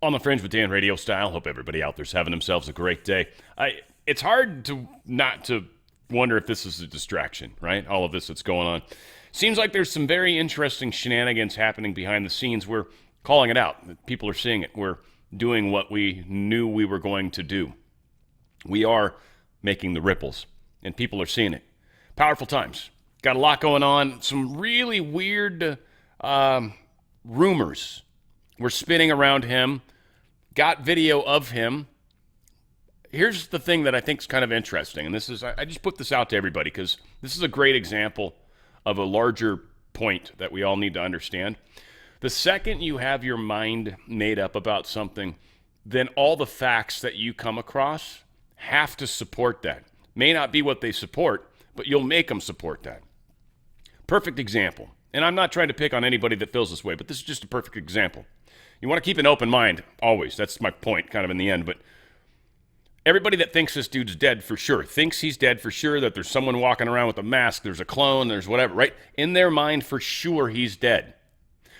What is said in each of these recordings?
On the Fringe with Dan radio style. Hope everybody out there's having themselves a great day. It's hard to not to wonder if this is a distraction, right? All of this that's going on. Seems like there's some very interesting shenanigans happening behind the scenes. We're calling it out. People are seeing it. We're doing what we knew we were going to do. We are making the ripples, and people are seeing it. Powerful times. Got a lot going on. Some really weird rumors were spinning around him. Got video of him. Here's the thing that I think is kind of interesting, and this is, I just put this out to everybody because this is a great example of a larger point that we all need to understand. The second you have your mind made up about something, then all the facts that you come across have to support that. May not be what they support, but you'll make them support that. Perfect example. And I'm not trying to pick on anybody that feels this way, but this is just a perfect example. You want to keep an open mind, always. That's my point, kind of in the end. But everybody that thinks this dude's dead for sure, thinks he's dead for sure, that there's someone walking around with a mask, there's a clone, there's whatever, right? In their mind, for sure, he's dead.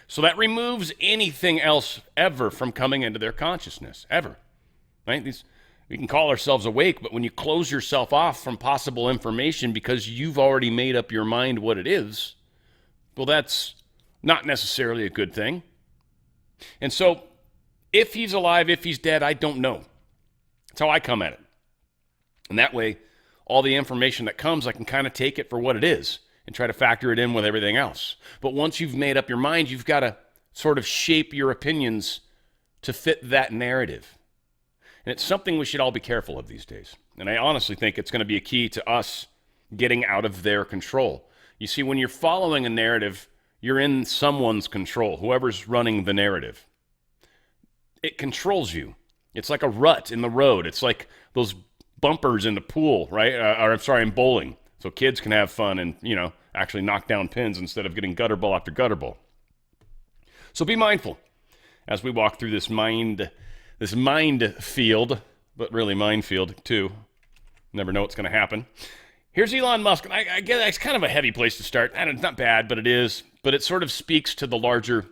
So that removes anything else ever from coming into their consciousness, ever. Right? We can call ourselves awake, but when you close yourself off from possible information because you've already made up your mind what it is, well, that's not necessarily a good thing. And so, if he's alive, if he's dead, I don't know. That's how I come at it. And that way, all the information that comes, I can kind of take it for what it is and try to factor it in with everything else. But once you've made up your mind, you've got to sort of shape your opinions to fit that narrative. And it's something we should all be careful of these days. And I honestly think it's going to be a key to us getting out of their control. You see, when you're following a narrative, you're in someone's control, whoever's running the narrative. It controls you. It's like a rut in the road. It's like those bumpers in the pool, right? In bowling. So kids can have fun and, actually knock down pins instead of getting gutter ball after gutter ball. So be mindful as we walk through this mind field, but really minefield too. Never know what's going to happen. Here's Elon Musk. I guess it's kind of a heavy place to start. And it's not bad, but it is. But it sort of speaks to the larger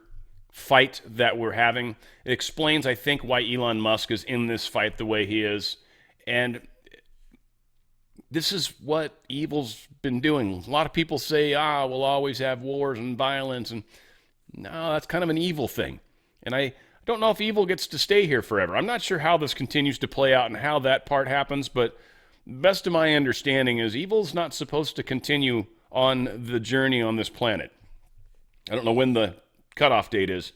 fight that we're having. It explains, I think, why Elon Musk is in this fight the way he is. And this is what evil's been doing. A lot of people say, we'll always have wars and violence. And no, that's kind of an evil thing. And I don't know if evil gets to stay here forever. I'm not sure how this continues to play out and how that part happens, but best of my understanding is evil's not supposed to continue on the journey on this planet. I don't know when the cutoff date is,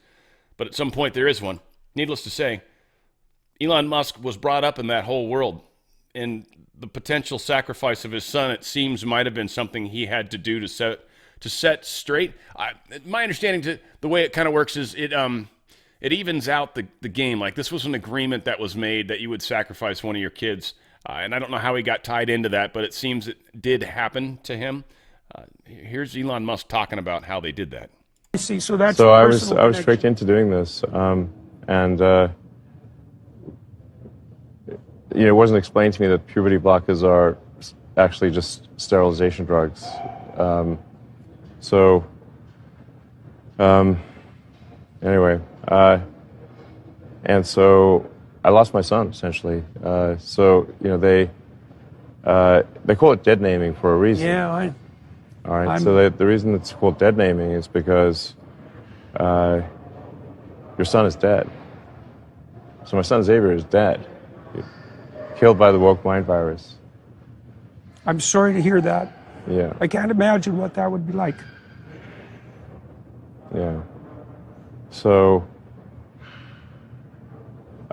but at some point there is one. Needless to say, Elon Musk was brought up in that whole world, and the potential sacrifice of his son, it seems, might have been something he had to do to set straight. My understanding to the way it kind of works is it evens out the game. Like, this was an agreement that was made that you would sacrifice one of your kids. And I don't know how he got tied into that, but it seems it did happen to him. Here's Elon Musk talking about how they did that. I see. So that's so I was tricked into doing this, and it wasn't explained to me that puberty blockers are actually just sterilization drugs. Anyway, and so I lost my son essentially. They call it dead naming for a reason. Yeah, All right. So the reason it's called dead naming is because your son is dead. So my son Xavier is dead, killed by the woke mind virus. I'm sorry to hear that. Yeah. I can't imagine what that would be like. Yeah. So.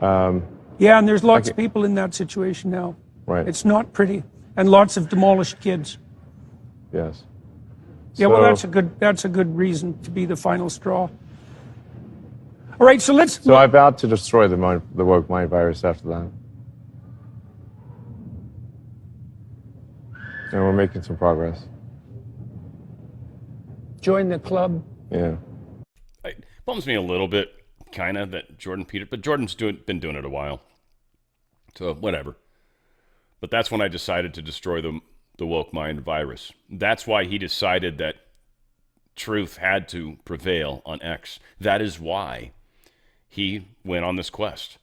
Yeah, and there's lots of people in that situation now. Right. It's not pretty, and lots of demolished kids. Yes. Yeah, well, that's a good reason to be the final straw. All right, so let's. So I vowed to destroy the woke mind virus after that, and we're making some progress. Join the club. Yeah. It bums me a little bit, kind of, that but Jordan's been doing it a while. So whatever. But that's when I decided to destroy the woke mind virus. That's why he decided that truth had to prevail on X. That is why he went on this quest.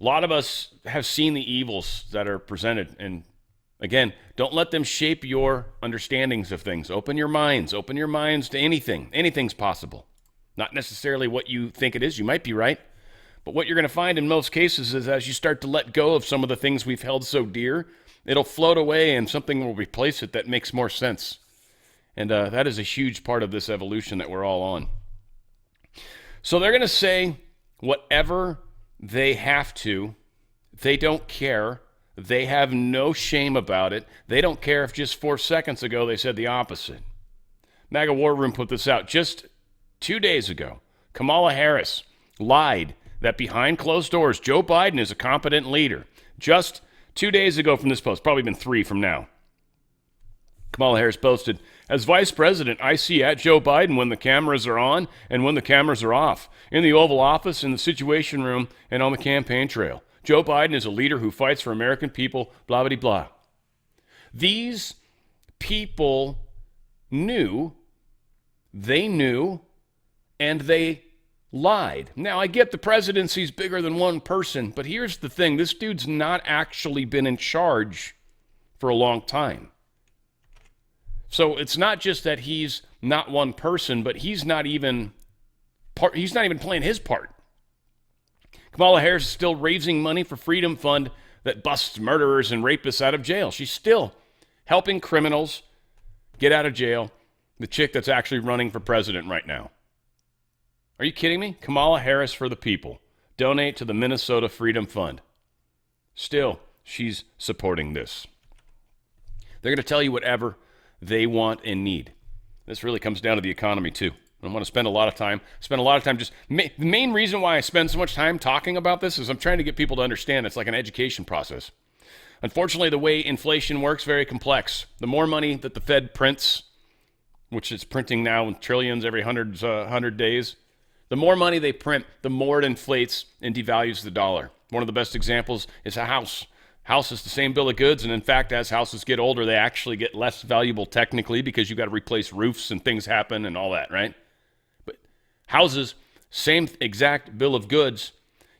A lot of us have seen the evils that are presented, and again, don't let them shape your understandings of things. Open your minds to anything. Anything's possible. Not necessarily what you think it is. You might be right. But what you're going to find in most cases is as you start to let go of some of the things we've held so dear, it'll float away and something will replace it that makes more sense. And that is a huge part of this evolution that we're all on. So they're going to say whatever they have to. They don't care. They have no shame about it. They don't care if just 4 seconds ago they said the opposite. MAGA War Room put this out just 2 days ago. Kamala Harris lied that behind closed doors, Joe Biden is a competent leader. Just 2 days ago from this post, probably been 3 from now. Kamala Harris posted, as vice president, I see at Joe Biden when the cameras are on and when the cameras are off, in the Oval Office, in the Situation Room, and on the campaign trail. Joe Biden is a leader who fights for American people, blah, blah, blah. These people knew, and they lied. Now, I get the presidency's bigger than one person, but here's the thing. This dude's not actually been in charge for a long time. So it's not just that he's not one person, but he's not even playing his part. Kamala Harris is still raising money for Freedom Fund that busts murderers and rapists out of jail. She's still helping criminals get out of jail. The chick that's actually running for president right now. Are you kidding me? Kamala Harris for the people. Donate to the Minnesota Freedom Fund. Still, she's supporting this. They're going to tell you whatever they want and need. This really comes down to the economy too. I want to spend a lot of time just, the main reason why I spend so much time talking about this is I'm trying to get people to understand it's like an education process. Unfortunately, the way inflation works, very complex. The more money that the Fed prints, which it's printing now in trillions every 100 days, the more money they print, the more it inflates and devalues the dollar. One of the best examples is a house. House is the same bill of goods, and in fact, as houses get older, they actually get less valuable technically because you've got to replace roofs and things happen and all that, right? But houses, same exact bill of goods.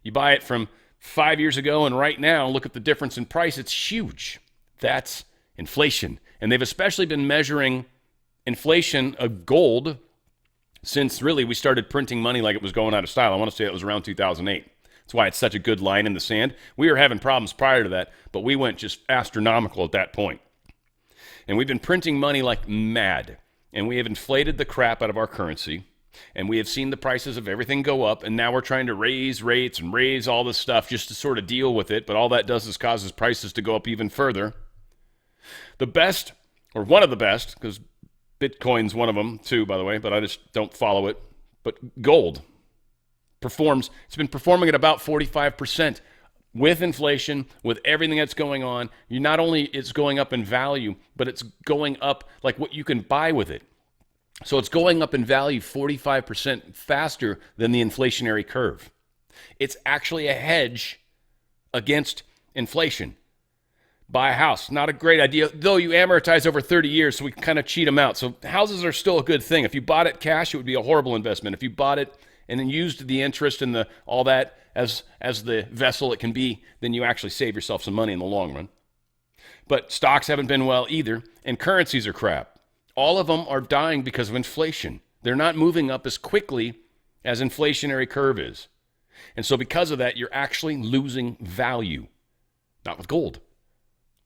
You buy it from 5 years ago, and right now, look at the difference in price. It's huge. That's inflation. And they've especially been measuring inflation of gold since really we started printing money like it was going out of style. I want to say it was around 2008. That's why it's such a good line in the sand. We were having problems prior to that, but we went just astronomical at that point. And we've been printing money like mad, and we have inflated the crap out of our currency, and we have seen the prices of everything go up, and now we're trying to raise rates and raise all this stuff just to sort of deal with it, but all that does is causes prices to go up even further. The best, or one of the best, because Bitcoin's one of them too, by the way, but I just don't follow it, but gold. It's been performing at about 45% with inflation, with everything that's going on. You not only it's going up in value, but it's going up like what you can buy with it. So it's going up in value 45% faster than the inflationary curve. It's actually a hedge against inflation. Buy a house, not a great idea, though you amortize over 30 years, so we kind of cheat them out. So houses are still a good thing. If you bought it cash, it would be a horrible investment. If you bought it and then used the interest and all that as the vessel it can be, then you actually save yourself some money in the long run. But stocks haven't been well either, and currencies are crap. All of them are dying because of inflation. They're not moving up as quickly as inflationary curve is. And so because of that, you're actually losing value. Not with gold.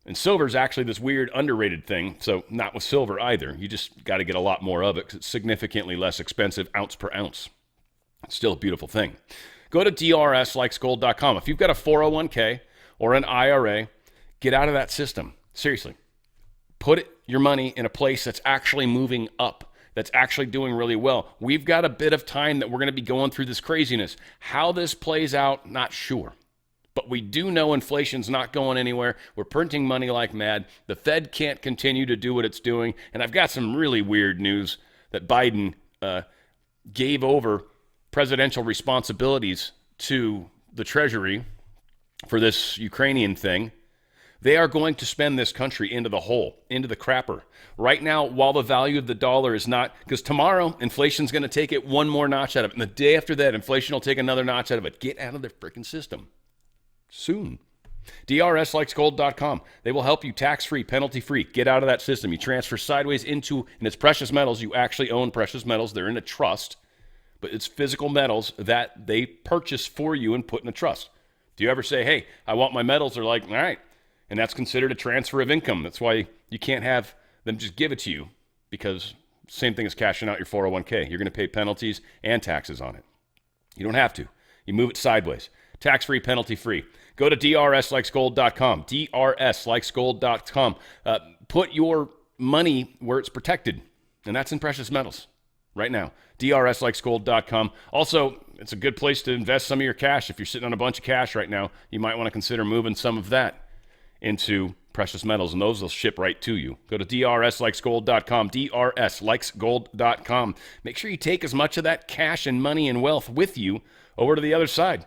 And silver is actually this weird underrated thing, so not with silver either. You just got to get a lot more of it because it's significantly less expensive ounce per ounce. It's still a beautiful thing. Go to drslikesgold.com. If you've got a 401k or an IRA, get out of that system. Seriously. Put your money in a place that's actually moving up, that's actually doing really well. We've got a bit of time that we're going to be going through this craziness. How this plays out, not sure. But we do know inflation's not going anywhere. We're printing money like mad. The Fed can't continue to do what it's doing. And I've got some really weird news that Biden gave over presidential responsibilities to the Treasury for this Ukrainian thing. They are going to spend this country into the hole, into the crapper. Right now, while the value of the dollar is not, because tomorrow, inflation's going to take it one more notch out of it. And the day after that, inflation will take another notch out of it. Get out of their freaking system soon. DRSlikesgold.com. They will help you tax-free, penalty-free. Get out of that system. You transfer sideways into, and it's precious metals. You actually own precious metals. They're in a trust, but it's physical metals that they purchase for you and put in a trust. Do you ever say, hey, I want my metals? They're like, all right. And that's considered a transfer of income. That's why you can't have them just give it to you, because same thing as cashing out your 401k. You're going to pay penalties and taxes on it. You don't have to. You move it sideways. Tax-free, penalty-free. Go to drslikesgold.com, drslikesgold.com. Put your money where it's protected, and that's in precious metals right now. drslikesgold.com. Also, it's a good place to invest some of your cash. If you're sitting on a bunch of cash right now, you might want to consider moving some of that into precious metals, and those will ship right to you. Go to drslikesgold.com, drslikesgold.com. Make sure you take as much of that cash and money and wealth with you over to the other side.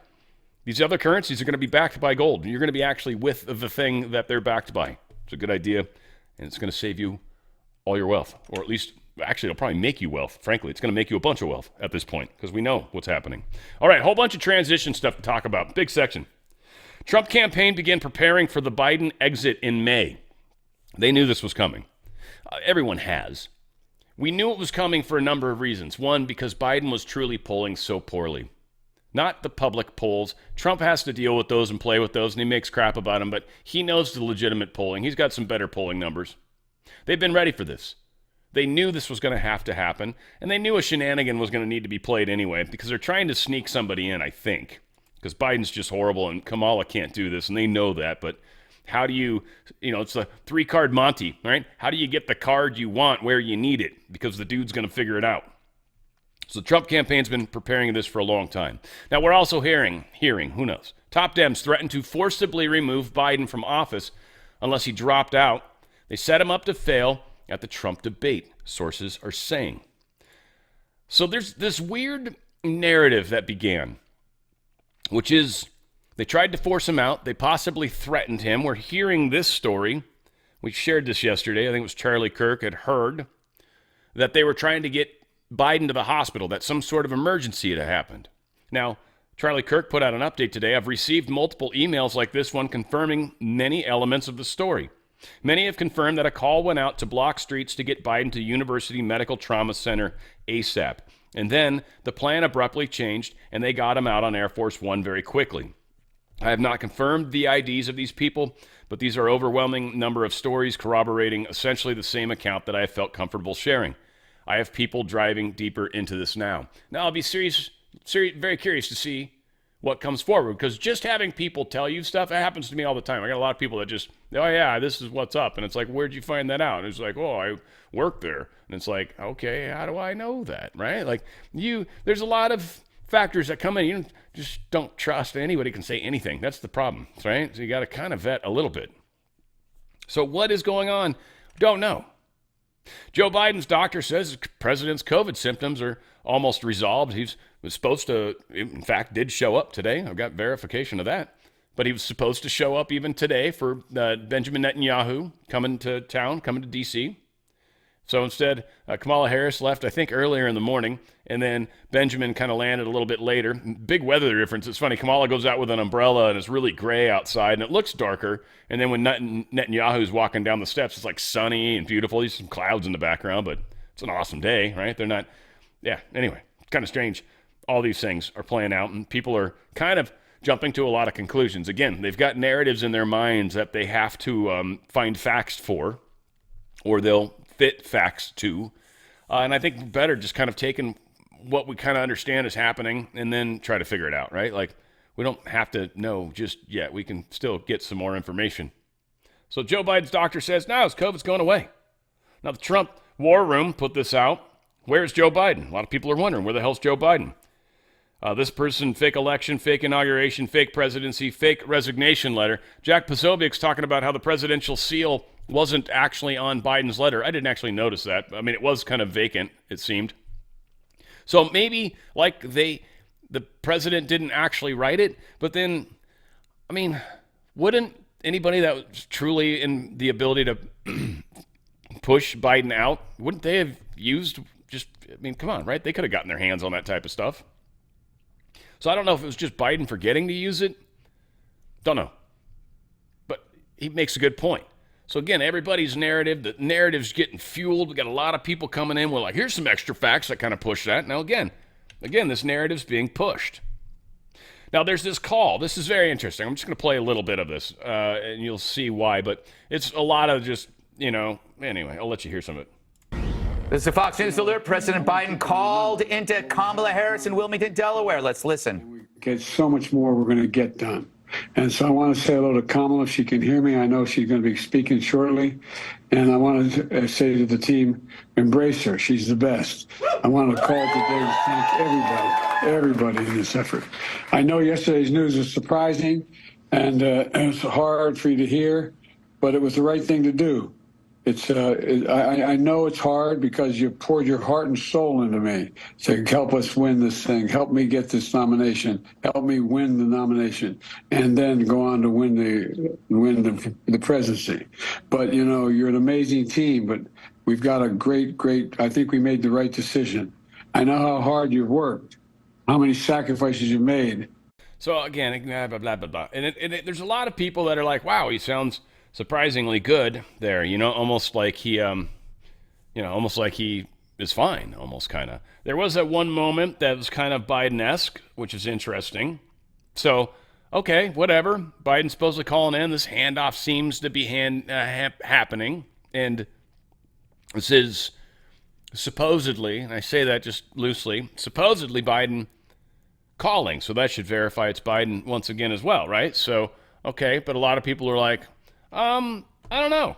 These other currencies are going to be backed by gold. You're going to be actually with the thing that they're backed by. It's a good idea, and it's going to save you all your wealth, or at least, actually, it'll probably make you wealth. Frankly, it's going to make you a bunch of wealth at this point, because we know what's happening. All right, whole bunch of transition stuff to talk about. Big section. Trump campaign began preparing for the Biden exit in May. They knew this was coming. Everyone has. We knew it was coming for a number of reasons. One, because Biden was truly polling so poorly. Not the public polls. Trump has to deal with those and play with those, and he makes crap about them, but he knows the legitimate polling. He's got some better polling numbers. They've been ready for this. They knew this was going to have to happen, and they knew a shenanigan was going to need to be played anyway, because they're trying to sneak somebody in, I think, because Biden's just horrible, and Kamala can't do this, and they know that, but how do you, it's a 3-card Monty, right? How do you get the card you want where you need it? Because the dude's going to figure it out. So the Trump campaign's been preparing this for a long time. Now, we're also hearing, who knows? Top Dems threatened to forcibly remove Biden from office unless he dropped out. They set him up to fail at the Trump debate, sources are saying. So there's this weird narrative that began, which is they tried to force him out. They possibly threatened him. We're hearing this story. We shared this yesterday. I think it was Charlie Kirk had heard that they were trying to get Biden to the hospital, that some sort of emergency had happened. Now, Charlie Kirk put out an update today. I've received multiple emails like this one confirming many elements of the story. Many have confirmed that a call went out to block streets to get Biden to University Medical Trauma Center ASAP. And then the plan abruptly changed, and they got him out on Air Force One very quickly. I have not confirmed the IDs of these people, but these are overwhelming number of stories corroborating essentially the same account that I have felt comfortable sharing. I have people driving deeper into this now. Now, I'll be very curious to see what comes forward, because just having people tell you stuff, it happens to me all the time. I got a lot of people that just, oh yeah, this is what's up. And it's like, where'd you find that out? And it's like, oh, I work there. And it's like, okay, how do I know that, right? Like there's a lot of factors that come in. You just don't trust anybody can say anything. That's the problem, right? So you got to kind of vet a little bit. So what is going on? Don't know. Joe Biden's doctor says the president's COVID symptoms are almost resolved. He was supposed to, in fact, did show up today. I've got verification of that. But he was supposed to show up even today for Benjamin Netanyahu coming to town, coming to D.C. So instead, Kamala Harris left, I think, earlier in the morning, and then Benjamin kind of landed a little bit later. Big weather difference. It's funny. Kamala goes out with an umbrella, and it's really gray outside, and it looks darker. And then when Netanyahu's walking down the steps, it's like sunny and beautiful. There's some clouds in the background, but it's an awesome day, right? They're not, anyway, kind of strange. All these things are playing out, and people are kind of jumping to a lot of conclusions. Again, they've got narratives in their minds that they have to find facts for, or they'll fit facts to. And I think better just kind of taking what we kind of understand is happening and then try to figure it out, right? Like, we don't have to know just yet. We can still get some more information. So Joe Biden's doctor says, no, his COVID's going away. Now, the Trump war room put this out. Where's Joe Biden? A lot of people are wondering, where the hell's Joe Biden? This person, fake election, fake inauguration, fake presidency, fake resignation letter. Jack Posobiec's talking about how the presidential seal wasn't actually on Biden's letter. I didn't actually notice that. I mean, it was kind of vacant, it seemed. So maybe, like, the president didn't actually write it, but then, I mean, wouldn't anybody that was truly in the ability to push Biden out, wouldn't they have used I mean, come on, right? They could have gotten their hands on that type of stuff. So I don't know if it was just Biden forgetting to use it. Don't know. But he makes a good point. So again, everybody's narrative, the narrative's getting fueled. We got a lot of people coming in. We're like, here's some extra facts that kind of push that. Now again, this narrative's being pushed. Now there's this call. This is very interesting. I'm just going to play a little bit of this, and you'll see why. But it's a lot of just, anyway, I'll let you hear some of it. This is a Fox News alert. President Biden called into Kamala Harris in Wilmington, Delaware. Let's listen. We get so much more we're going to get done. And so I want to say hello to Kamala if she can hear me. I know she's going to be speaking shortly. And I want to say to the team, embrace her. She's the best. I want to call today to thank everybody in this effort. I know yesterday's news was surprising and it's hard for you to hear, but it was the right thing to do. I know it's hard because you poured your heart and soul into me to help us win this thing, help me get this nomination, help me win the nomination, and then go on to win the presidency. But you're an amazing team. But we've got a great. I think we made the right decision. I know how hard you've worked, how many sacrifices you made. So again, blah blah blah blah, and there's a lot of people that are like, "Wow, he sounds surprisingly good there," almost like he is fine, almost kind of. There was that one moment that was kind of Biden-esque, which is interesting. So, okay, whatever. Biden's supposedly calling in. This handoff seems to be happening, and this is supposedly, and I say that just loosely, supposedly Biden calling. So that should verify it's Biden once again as well, right? So, okay, but a lot of people are like, I don't know.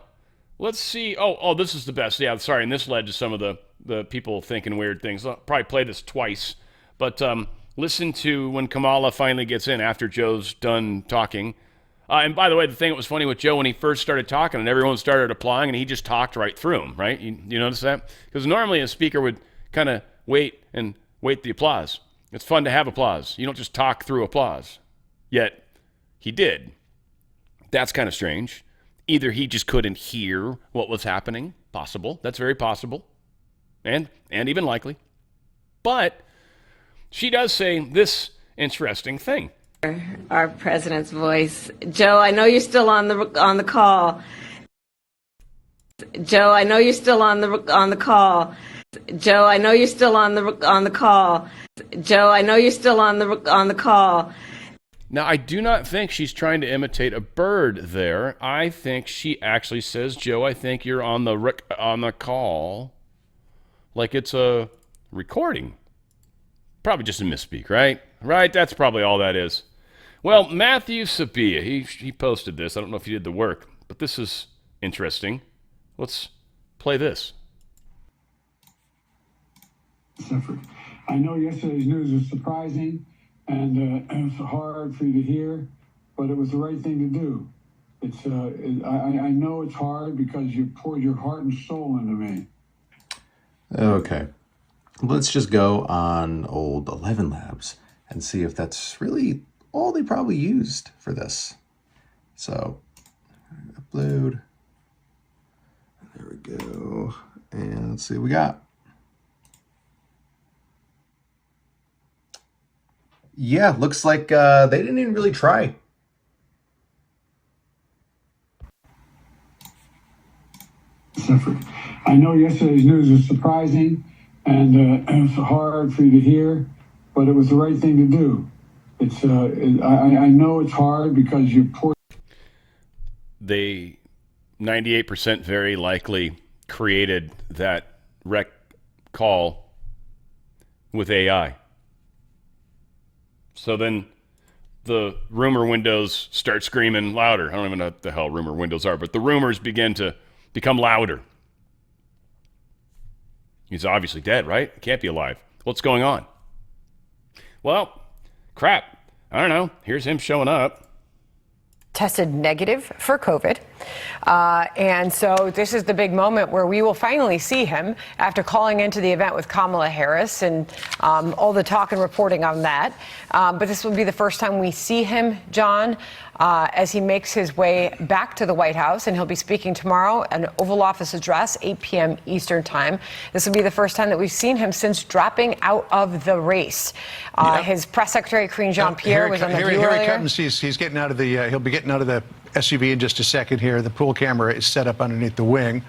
Let's see. Oh, this is the best. Yeah, sorry. And this led to some of the people thinking weird things. I'll probably play this twice. But listen to when Kamala finally gets in after Joe's done talking. And by the way, the thing that was funny with Joe when he first started talking and everyone started applying and he just talked right through him, right? You notice that? Because normally a speaker would kind of wait the applause. It's fun to have applause. You don't just talk through applause. Yet he did. That's kind of strange. Either he just couldn't hear what was happening. Possible. That's very possible. And even likely. But she does say this interesting thing. Our president's voice. Joe, I know you're still on the call. Joe, I know you're still on the call. Joe, I know you're still on the call. Joe, I know you're still on the call. Now, I do not think she's trying to imitate a bird there. I think she actually says, Joe, I think you're on the call. Like it's a recording. Probably just a misspeak, right? Right, that's probably all that is. Well, Matthew Sabia, he posted this. I don't know if he did the work, but this is interesting. Let's play this. I know yesterday's news was surprising. And it was hard for you to hear, but it was the right thing to do. I know it's hard because you poured your heart and soul into me. Okay. Let's just go on old 11 Labs and see if that's really all they probably used for this. So, upload. There we go. And let's see what we got. Yeah, looks like they didn't even really try. I know yesterday's news was surprising and it was hard for you to hear, but it was the right thing to do. I know it's hard because you poured. They 98% very likely created that rec call with AI. So then the rumor windows start screaming louder. I don't even know what the hell rumor windows are, but the rumors begin to become louder. He's obviously dead, right? Can't be alive. What's going on? Well, crap. I don't know. Here's him showing up. tested negative for COVID. And so this is the big moment where we will finally see him after calling into the event with Kamala Harris and all the talk and reporting on that. But this will be the first time we see him, John, as he makes his way back to the White House, and he'll be speaking tomorrow, an Oval Office address, 8 p.m. Eastern time. This will be the first time that we've seen him since dropping out of the race. His press secretary, Karine Jean-Pierre, was on the View earlier. Here he comes. He's getting out of the. He'll be getting out of the SUV in just a second here. The pool camera is set up underneath the wing.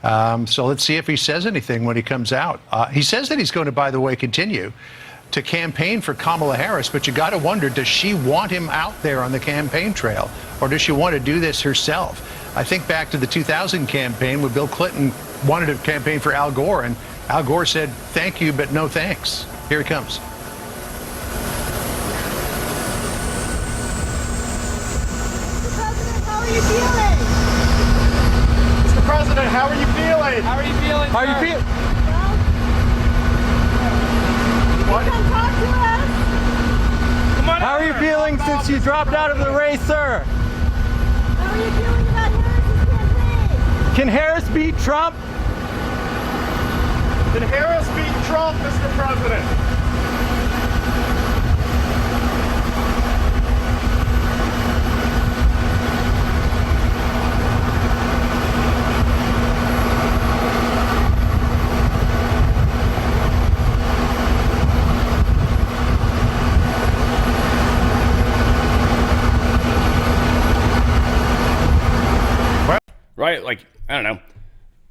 So let's see if he says anything when he comes out. He says that he's going to, by the way, continue to campaign for Kamala Harris, but you got to wonder, does she want him out there on the campaign trail, or does she want to do this herself? I think back to the 2000 campaign when Bill Clinton wanted to campaign for Al Gore, and Al Gore said, thank you, but no thanks. Here he comes. Mr. President, how are you feeling? How are you feeling? How are you feeling? What? How are you feeling since you dropped out of the race, sir? How are you feeling about Harris's campaign? Can Harris beat Trump? Can Harris beat Trump, Mr. President? Right? Like, I don't know.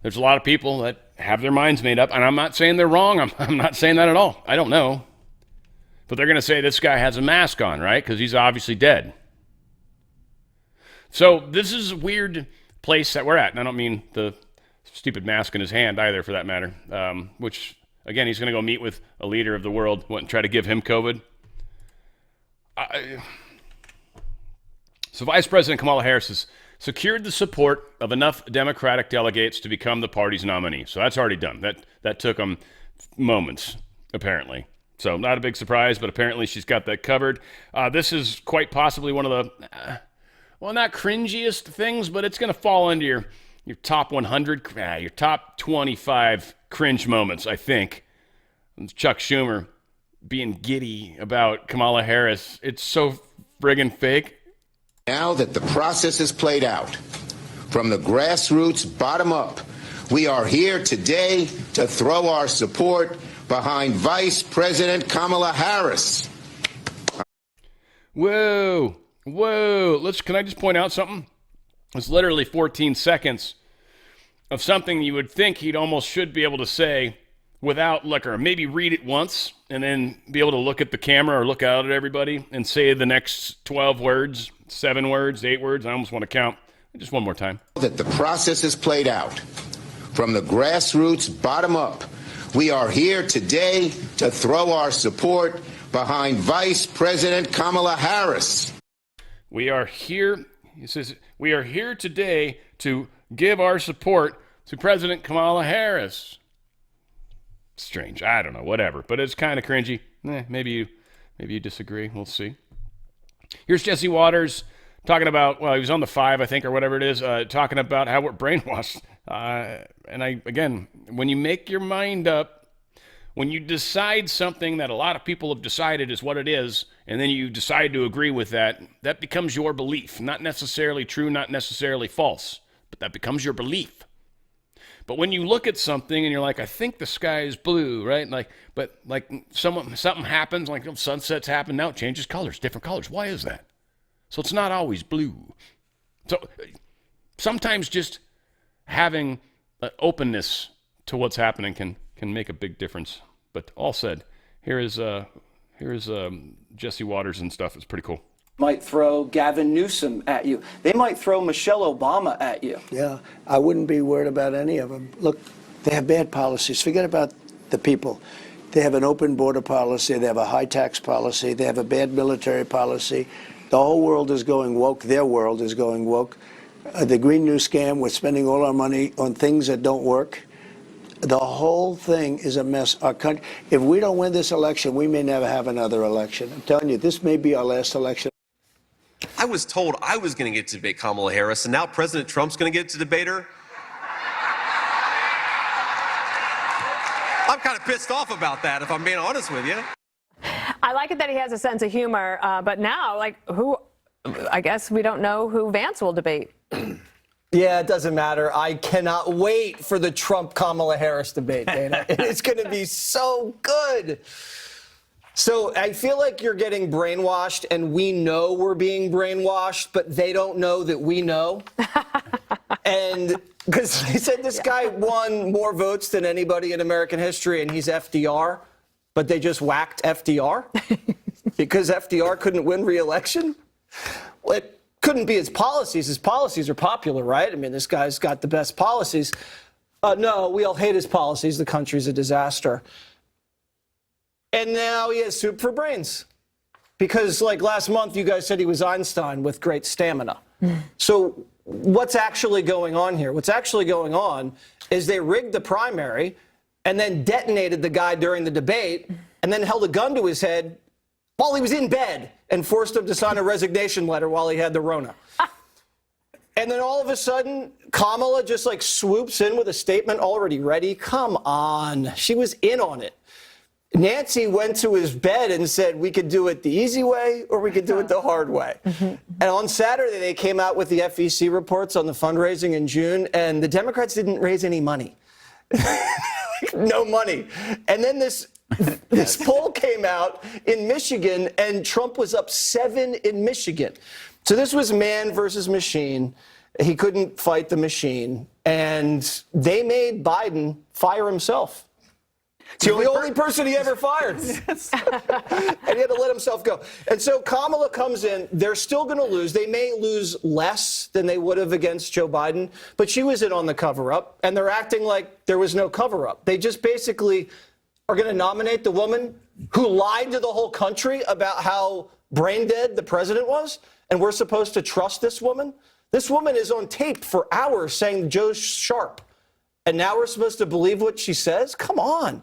There's a lot of people that have their minds made up, and I'm not saying they're wrong. I'm not saying that at all. I don't know. But they're going to say this guy has a mask on, right? Because he's obviously dead. So this is a weird place that we're at. And I don't mean the stupid mask in his hand either, for that matter. Which, again, he's going to go meet with a leader of the world and try to give him COVID. So Vice President Kamala Harris has secured the support of enough Democratic delegates to become the party's nominee. So that's already done. That took them moments, apparently. So not a big surprise, but apparently she's got that covered. This is quite possibly one of the, well, not cringiest things, but it's going to fall into your top 100, your top 25 cringe moments, I think. Chuck Schumer being giddy about Kamala Harris. It's so friggin' fake. Now that the process is played out, from the grassroots bottom up, we are here today to throw our support behind Vice President Kamala Harris. Whoa. Can I just point out something? It's literally 14 seconds of something you would think he'd almost should be able to say without or maybe read it once and then be able to look at the camera or look out at everybody and say the next 12 words, 7 words, 8 words. I almost want to count. Just one more time. That the process is played out, from the grassroots bottom up, we are here today to throw our support behind Vice President Kamala Harris. We are here, he says, we are here today to give our support to President Kamala Harris. Strange. I don't know, whatever. But it's kind of cringy. Maybe you disagree. We'll see. Here's Jesse Waters talking about, well, he was on the 5, I think, or whatever it is, talking about how we're brainwashed. Again, when you make your mind up, when you decide something that a lot of people have decided is what it is, and then you decide to agree with that, that becomes your belief. Not necessarily true, not necessarily false, but that becomes your belief. But when you look at something and you're like, I think the sky is blue, right? But something happens, like sunsets happen, now it changes colors, different colors. Why is that? So it's not always blue. So sometimes just having openness to what's happening can make a big difference. But all said, here is Jesse Waters and stuff. It's pretty cool. Might throw Gavin Newsom at you. They might throw Michelle Obama at you. Yeah, I wouldn't be worried about any of them. Look, they have bad policies. Forget about the people. They have an open border policy. They have a high tax policy. They have a bad military policy. The whole world is going woke. Their world is going woke. The Green New Scam, we're spending all our money on things that don't work. The whole thing is a mess. Our country, if we don't win this election, we may never have another election. I'm telling you, this may be our last election. I was told I was going to get to debate Kamala Harris, and now President Trump's going to get to debate her. I'm kind of pissed off about that, if I'm being honest with you. I like it that he has a sense of humor, but now, I guess we don't know who Vance will debate. Yeah, it doesn't matter. I cannot wait for the Trump-Kamala Harris debate, Dana. It's going to be so good. So I feel like you're getting brainwashed, and we know we're being brainwashed, but they don't know that we know. And because they said this guy won more votes than anybody in American history, and he's FDR, but they just whacked FDR because FDR couldn't win re-election. Well, it couldn't be his policies. His policies are popular, right? I mean, this guy's got the best policies. No, we all hate his policies. The country's a disaster. And now he has soup for brains. Because, last month, you guys said he was Einstein with great stamina. So what's actually going on here? What's actually going on is they rigged the primary and then detonated the guy during the debate and then held a gun to his head while he was in bed and forced him to sign a resignation letter while he had the Rona. And then all of a sudden, Kamala just swoops in with a statement already ready. Come on. She was in on it. Nancy went to his bed and said, we could do it the easy way or we could do it the hard way. And on Saturday, they came out with the FEC reports on the fundraising in June, and the Democrats didn't raise any money. No money. And then this poll came out in Michigan, and Trump was up 7 in Michigan. So this was man versus machine. He couldn't fight the machine. And they made Biden fire himself. It's the only person he ever fired. And he had to let himself go. And so Kamala comes in. They're still going to lose. They may lose less than they would have against Joe Biden, but she was in on the cover-up, and they're acting like there was no cover-up. They just basically are going to nominate the woman who lied to the whole country about how brain dead the president was, and we're supposed to trust this woman? This woman is on tape for hours saying Joe's sharp. And now we're supposed to believe what she says? Come on.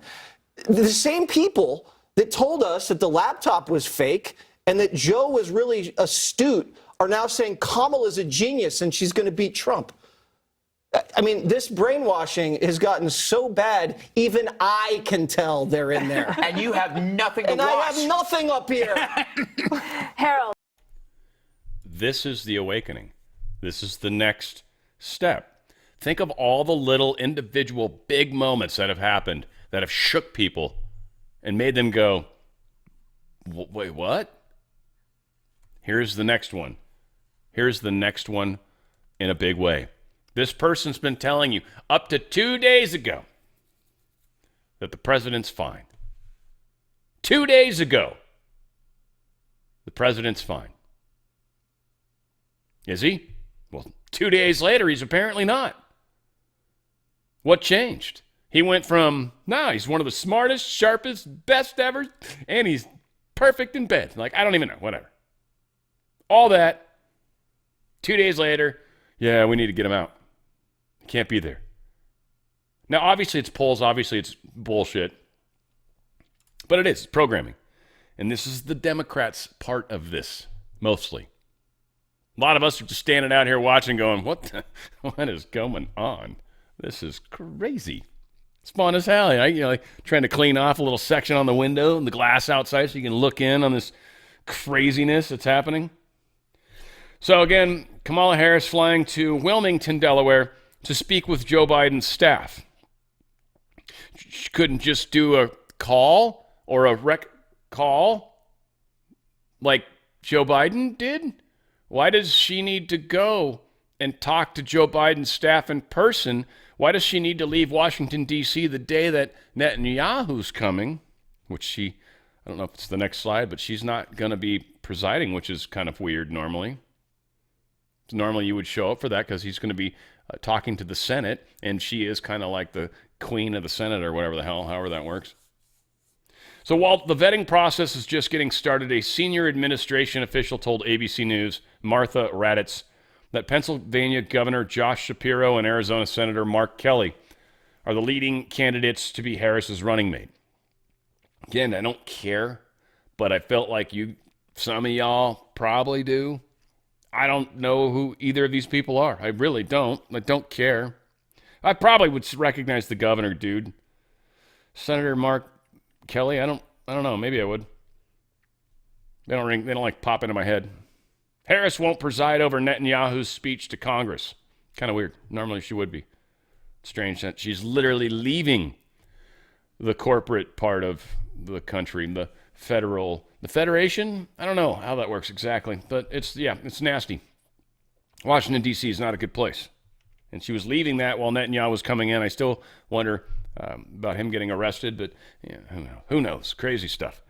The same people that told us that the laptop was fake and that Joe was really astute are now saying Kamala's a genius and she's going to beat Trump. I mean, this brainwashing has gotten so bad, even I can tell they're in there. And you have nothing to watch. And I have nothing up here. Harold. This is the awakening. This is the next step. Think of all the little individual big moments that have happened that have shook people and made them go, wait, what? Here's the next one. Here's the next one in a big way. This person's been telling you up to 2 days ago that the president's fine. 2 days ago, the president's fine. Is he? Well, 2 days later, he's apparently not. What changed? He went from, he's one of the smartest, sharpest, best ever, and he's perfect in bed. I don't even know, whatever. All that. 2 days later, yeah, we need to get him out. He can't be there. Now, obviously it's polls, obviously it's bullshit, but it is, it's programming. And this is the Democrats' part of this, mostly. A lot of us are just standing out here watching going, what is going on? This is crazy. It's fun as hell. Trying to clean off a little section on the window and the glass outside so you can look in on this craziness that's happening. So again, Kamala Harris flying to Wilmington, Delaware to speak with Joe Biden's staff. She couldn't just do a call or a rec call like Joe Biden did. Why does she need to go and talk to Joe Biden's staff in person? Why does she need to leave Washington, D.C. the day that Netanyahu's coming, which I don't know if it's the next slide, but she's not going to be presiding, which is kind of weird normally. Normally you would show up for that because he's going to be talking to the Senate, and she is kind of like the queen of the Senate or whatever the hell, however that works. So while the vetting process is just getting started, a senior administration official told ABC News, Martha Raddatz, that Pennsylvania Governor Josh Shapiro and Arizona Senator Mark Kelly are the leading candidates to be Harris's running mate. Again, I don't care, but I felt like some of y'all probably do. I don't know who either of these people are. I really don't. I don't care. I probably would recognize the governor, dude. Senator Mark Kelly, I don't know. Maybe I would. They don't like pop into my head. Harris won't preside over Netanyahu's speech to Congress. Kind of weird. Normally she would be. Strange that she's literally leaving the corporate part of the country, the federation. I don't know how that works exactly, but it's nasty. Washington, D.C. is not a good place. And she was leaving that while Netanyahu was coming in. I still wonder about him getting arrested, but who knows? Crazy stuff.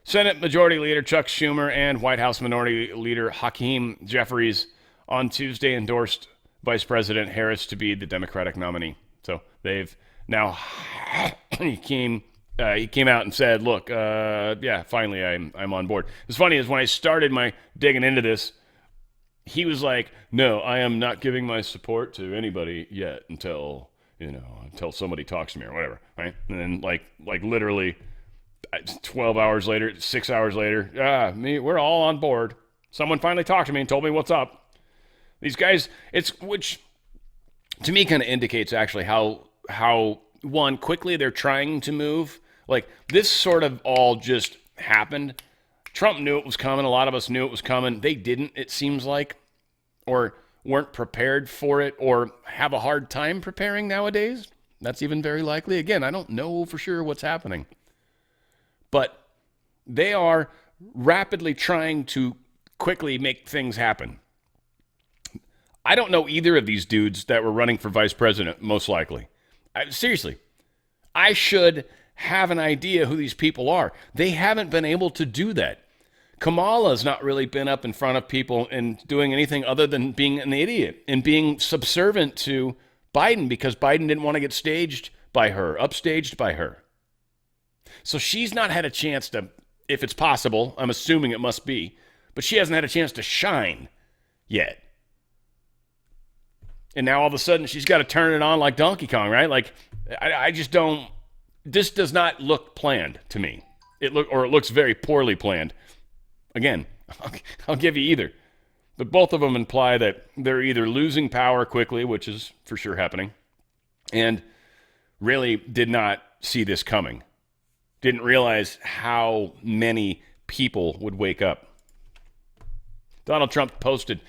Senate Majority Leader Chuck Schumer and White House Minority Leader Hakeem Jeffries on Tuesday endorsed Vice President Harris to be the Democratic nominee. So they've now he came out and said, "Look, finally I'm on board." What's funny is when I started my digging into this, he was like, "No, I am not giving my support to anybody yet until somebody talks to me or whatever." Right? And then like literally 12 hours later, 6 hours later, we're all on board. Someone finally talked to me and told me what's up. These guys, which to me kind of indicates actually how one, quickly they're trying to move. Like this sort of all just happened. Trump knew it was coming. A lot of us knew it was coming. They didn't, it seems like, or weren't prepared for it, or have a hard time preparing nowadays. That's even very likely. Again, I don't know for sure what's happening. But they are rapidly trying to quickly make things happen. I don't know either of these dudes that were running for vice president, most likely. Seriously, I should have an idea who these people are. They haven't been able to do that. Kamala's not really been up in front of people and doing anything other than being an idiot and being subservient to Biden because Biden didn't want to get upstaged by her. So she's not had a chance to, if it's possible, I'm assuming it must be, but she hasn't had a chance to shine yet. And now all of a sudden she's got to turn it on like Donkey Kong, right? Like, I just don't, this does not look planned to me. It looks very poorly planned. Again, I'll give you either. But both of them imply that they're either losing power quickly, which is for sure happening, and really did not see this coming. Didn't realize how many people would wake up. Donald Trump posted,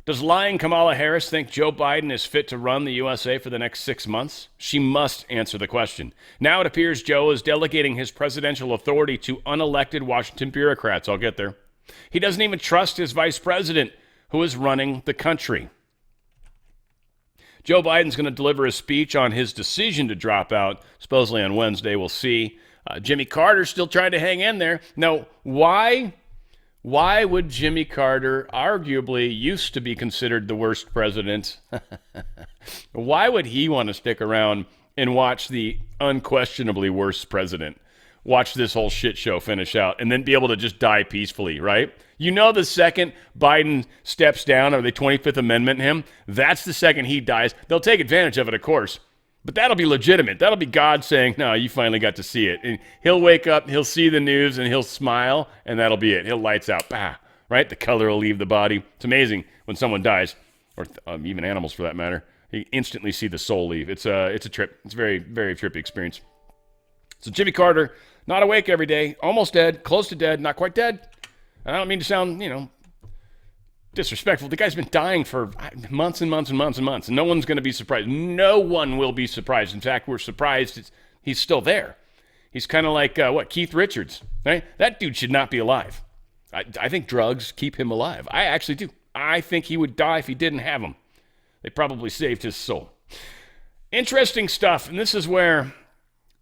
"Does lying Kamala Harris think Joe Biden is fit to run the USA for the next 6 months? She must answer the question." Now it appears Joe is delegating his presidential authority to unelected Washington bureaucrats. I'll get there. He doesn't even trust his vice president, who is running the country. Joe Biden's going to deliver a speech on his decision to drop out, supposedly on Wednesday. We'll see. Jimmy Carter's still trying to hang in there. Now, why would Jimmy Carter, arguably used to be considered the worst president, why would he want to stick around and watch the unquestionably worst president watch this whole shit show finish out and then be able to just die peacefully, right? You know, the second Biden steps down or they 25th Amendment him, that's the second he dies. They'll take advantage of it, of course. But that'll be legitimate. That'll be God saying, "No, you finally got to see it." And he'll wake up, he'll see the news, and he'll smile, and that'll be it. He'll lights out, bah, right? The color will leave the body. It's amazing when someone dies, or even animals for that matter. You instantly see the soul leave. It's a trip. It's a very, very trippy experience. So Jimmy Carter, not awake every day, almost dead, close to dead, not quite dead. I don't mean to sound, disrespectful. The guy's been dying for months and months and months and months, and no one's going to be surprised. No one will be surprised. In fact, we're surprised he's still there. He's kind of like, Keith Richards, right? That dude should not be alive. I think drugs keep him alive. I actually do. I think he would die if he didn't have them. They probably saved his soul. Interesting stuff, and this is where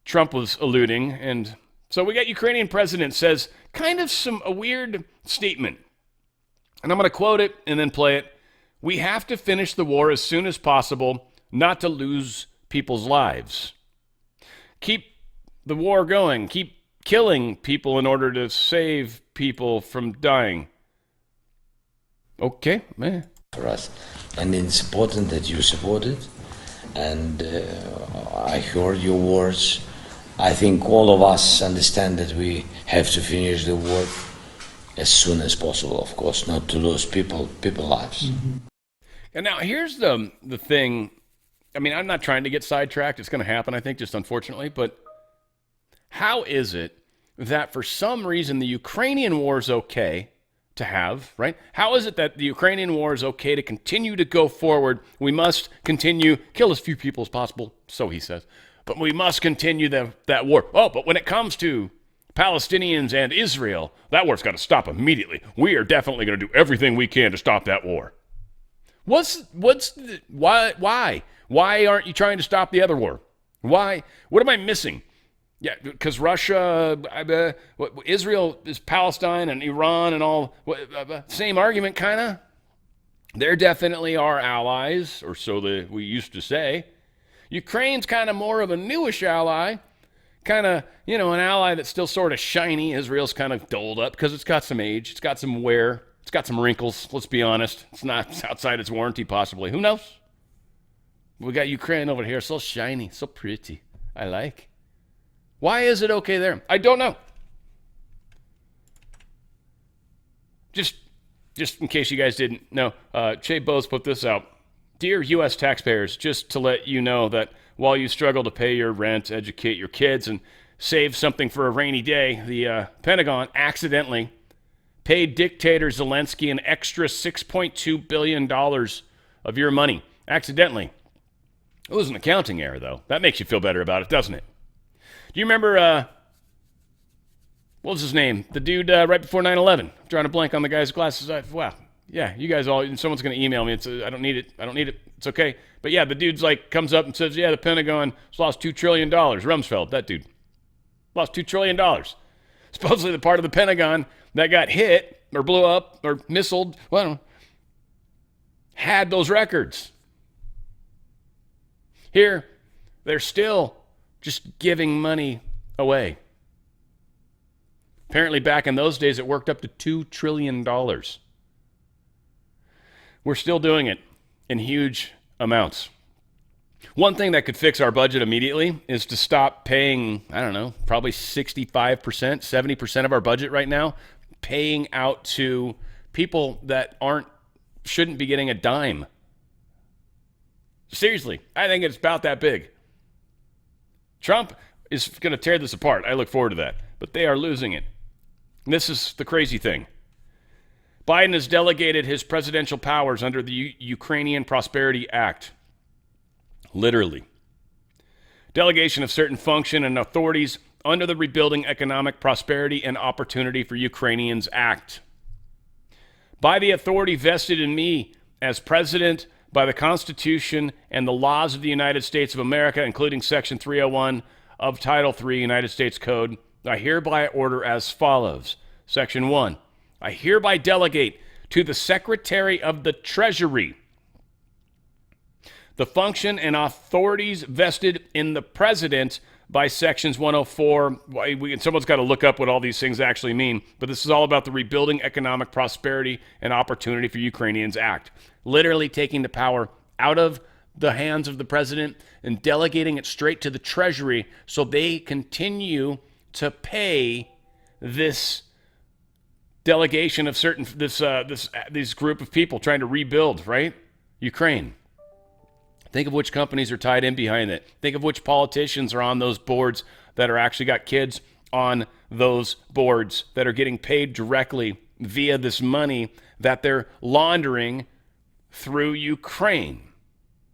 Trump was alluding. And so we got Ukrainian president says kind of a weird statement. And I'm going to quote it and then play it. "We have to finish the war as soon as possible, not to lose people's lives. Keep the war going. Keep killing people in order to save people from dying." Okay, man. For us, and it's important that you support it. And I heard your words. I think all of us understand that we have to finish the war as soon as possible, of course, not to lose people lives. And now here's the thing. I mean, I'm not trying to get sidetracked. It's going to happen, I think, just unfortunately. But how is it that for some reason the Ukrainian war is okay to have, right? How is it that the Ukrainian war is okay to continue to go forward? We must continue, kill as few people as possible, so he says. But we must continue that war. Oh, but when it comes to Palestinians and Israel, that war's got to stop immediately. We are definitely going to do everything we can to stop that war. Why? Why aren't you trying to stop the other war? Why? What am I missing? Yeah, because Russia, Israel is Palestine and Iran and all, same argument kind of. They're definitely our allies, or so we used to say. Ukraine's kind of more of a newish ally, kind of, an ally that's still sort of shiny. Israel's kind of dulled up because it's got some age, it's got some wear, it's got some wrinkles, let's be honest. It's not outside its warranty, possibly. Who knows? We got Ukraine over here, so shiny, so pretty. I like. Why is it okay there? I don't know. Just in case you guys didn't know, Che Bose put this out. Dear U.S. taxpayers, just to let you know that while you struggle to pay your rent, educate your kids, and save something for a rainy day, the Pentagon accidentally paid dictator Zelensky an extra $6.2 billion of your money. Accidentally. It was an accounting error, though. That makes you feel better about it, doesn't it? Do you remember, what was his name? The dude right before 9/11. I'm trying to blank on the guy's glasses. Wow. Yeah, you guys all, someone's going to email me. I don't need it. It's okay. But yeah, the dude's comes up and says, yeah, the Pentagon lost $2 trillion. Rumsfeld, that dude. Lost $2 trillion. Supposedly the part of the Pentagon that got hit or blew up or missiled, had those records. Here, they're still just giving money away. Apparently back in those days, it worked up to $2 trillion. We're still doing it in huge amounts. One thing that could fix our budget immediately is to stop paying, probably 65%, 70% of our budget right now, paying out to people that shouldn't be getting a dime. Seriously, I think it's about that big. Trump is going to tear this apart. I look forward to that. But they are losing it. And this is the crazy thing. Biden has delegated his presidential powers under the Ukrainian Prosperity Act. Literally. Delegation of certain function and authorities under the Rebuilding Economic Prosperity and Opportunity for Ukrainians Act. By the authority vested in me as president, by the Constitution and the laws of the United States of America, including Section 301 of Title III United States Code, I hereby order as follows. Section 1. I hereby delegate to the Secretary of the Treasury the function and authorities vested in the President by Sections 104. Someone's got to look up what all these things actually mean, but this is all about the Rebuilding Economic Prosperity and Opportunity for Ukrainians Act. Literally taking the power out of the hands of the president and delegating it straight to the Treasury so they continue to pay this delegation of this group of people trying to rebuild, right? Ukraine. Think of which companies are tied in behind it. Think of which politicians are on those boards that are actually got kids on those boards that are getting paid directly via this money that they're laundering through Ukraine.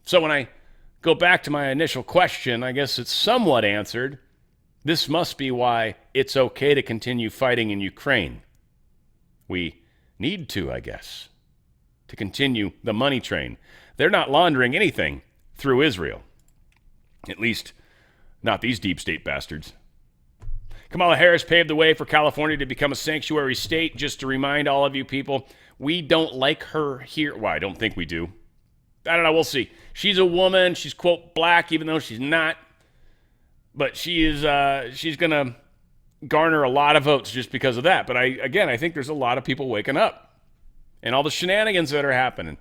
So when I go back to my initial question, I guess it's somewhat answered. This must be why it's okay to continue fighting in Ukraine. We need to, I guess, to continue the money train. They're not laundering anything through Israel. At least, not these deep state bastards. Kamala Harris paved the way for California to become a sanctuary state. Just to remind all of you people, we don't like her here. Well, I don't think we do. I don't know. We'll see. She's a woman. She's, quote, black, even though she's not. But she's going to garner a lot of votes just because of that. But I think there's a lot of people waking up. And all the shenanigans that are happening.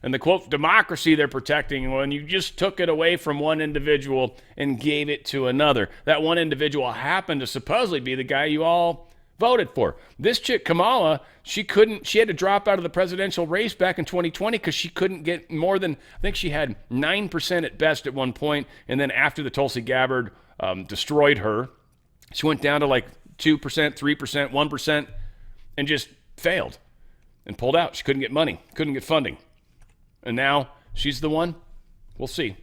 And the, quote, democracy they're protecting when you just took it away from one individual and gave it to another. That one individual happened to supposedly be the guy you all voted for. This chick, Kamala, she had to drop out of the presidential race back in 2020 because she couldn't get more than, I think she had 9% at best at one point, and then after the Tulsi Gabbard destroyed her, she went down to like 2%, 3%, 1%, and just failed and pulled out. She couldn't get money, couldn't get funding. And now she's the one? We'll see.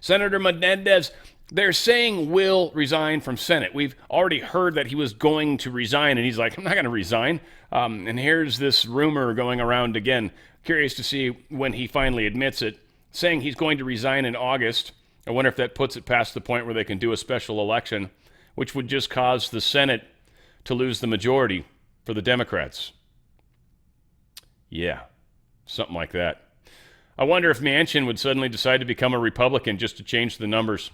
Senator Menendez, they're saying will resign from Senate. We've already heard that he was going to resign, and he's like, I'm not going to resign. And here's this rumor going around again. Curious to see when he finally admits it, saying he's going to resign in August. I wonder if that puts it past the point where they can do a special election, which would just cause the Senate to lose the majority for the Democrats. Yeah, something like that. I wonder if Manchin would suddenly decide to become a Republican just to change the numbers.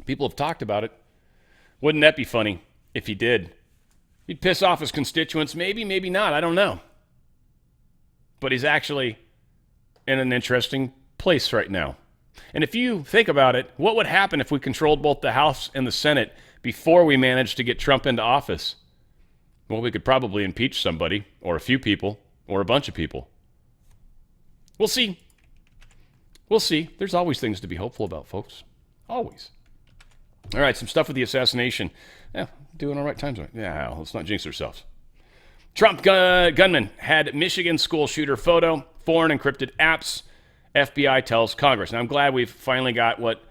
People have talked about it. Wouldn't that be funny if he did? He'd piss off his constituents. Maybe, maybe not. I don't know. But he's actually in an interesting place right now. And if you think about it, what would happen if we controlled both the House and the Senate before we managed to get Trump into office? Well, we could probably impeach somebody, or a few people, or a bunch of people. We'll see. We'll see. There's always things to be hopeful about, folks. Always. All right, some stuff with the assassination. Yeah, doing all right times. Yeah, let's not jinx ourselves. Trump gunman had Michigan school shooter photo, foreign encrypted apps, FBI tells Congress. Now, I'm glad we've finally got what,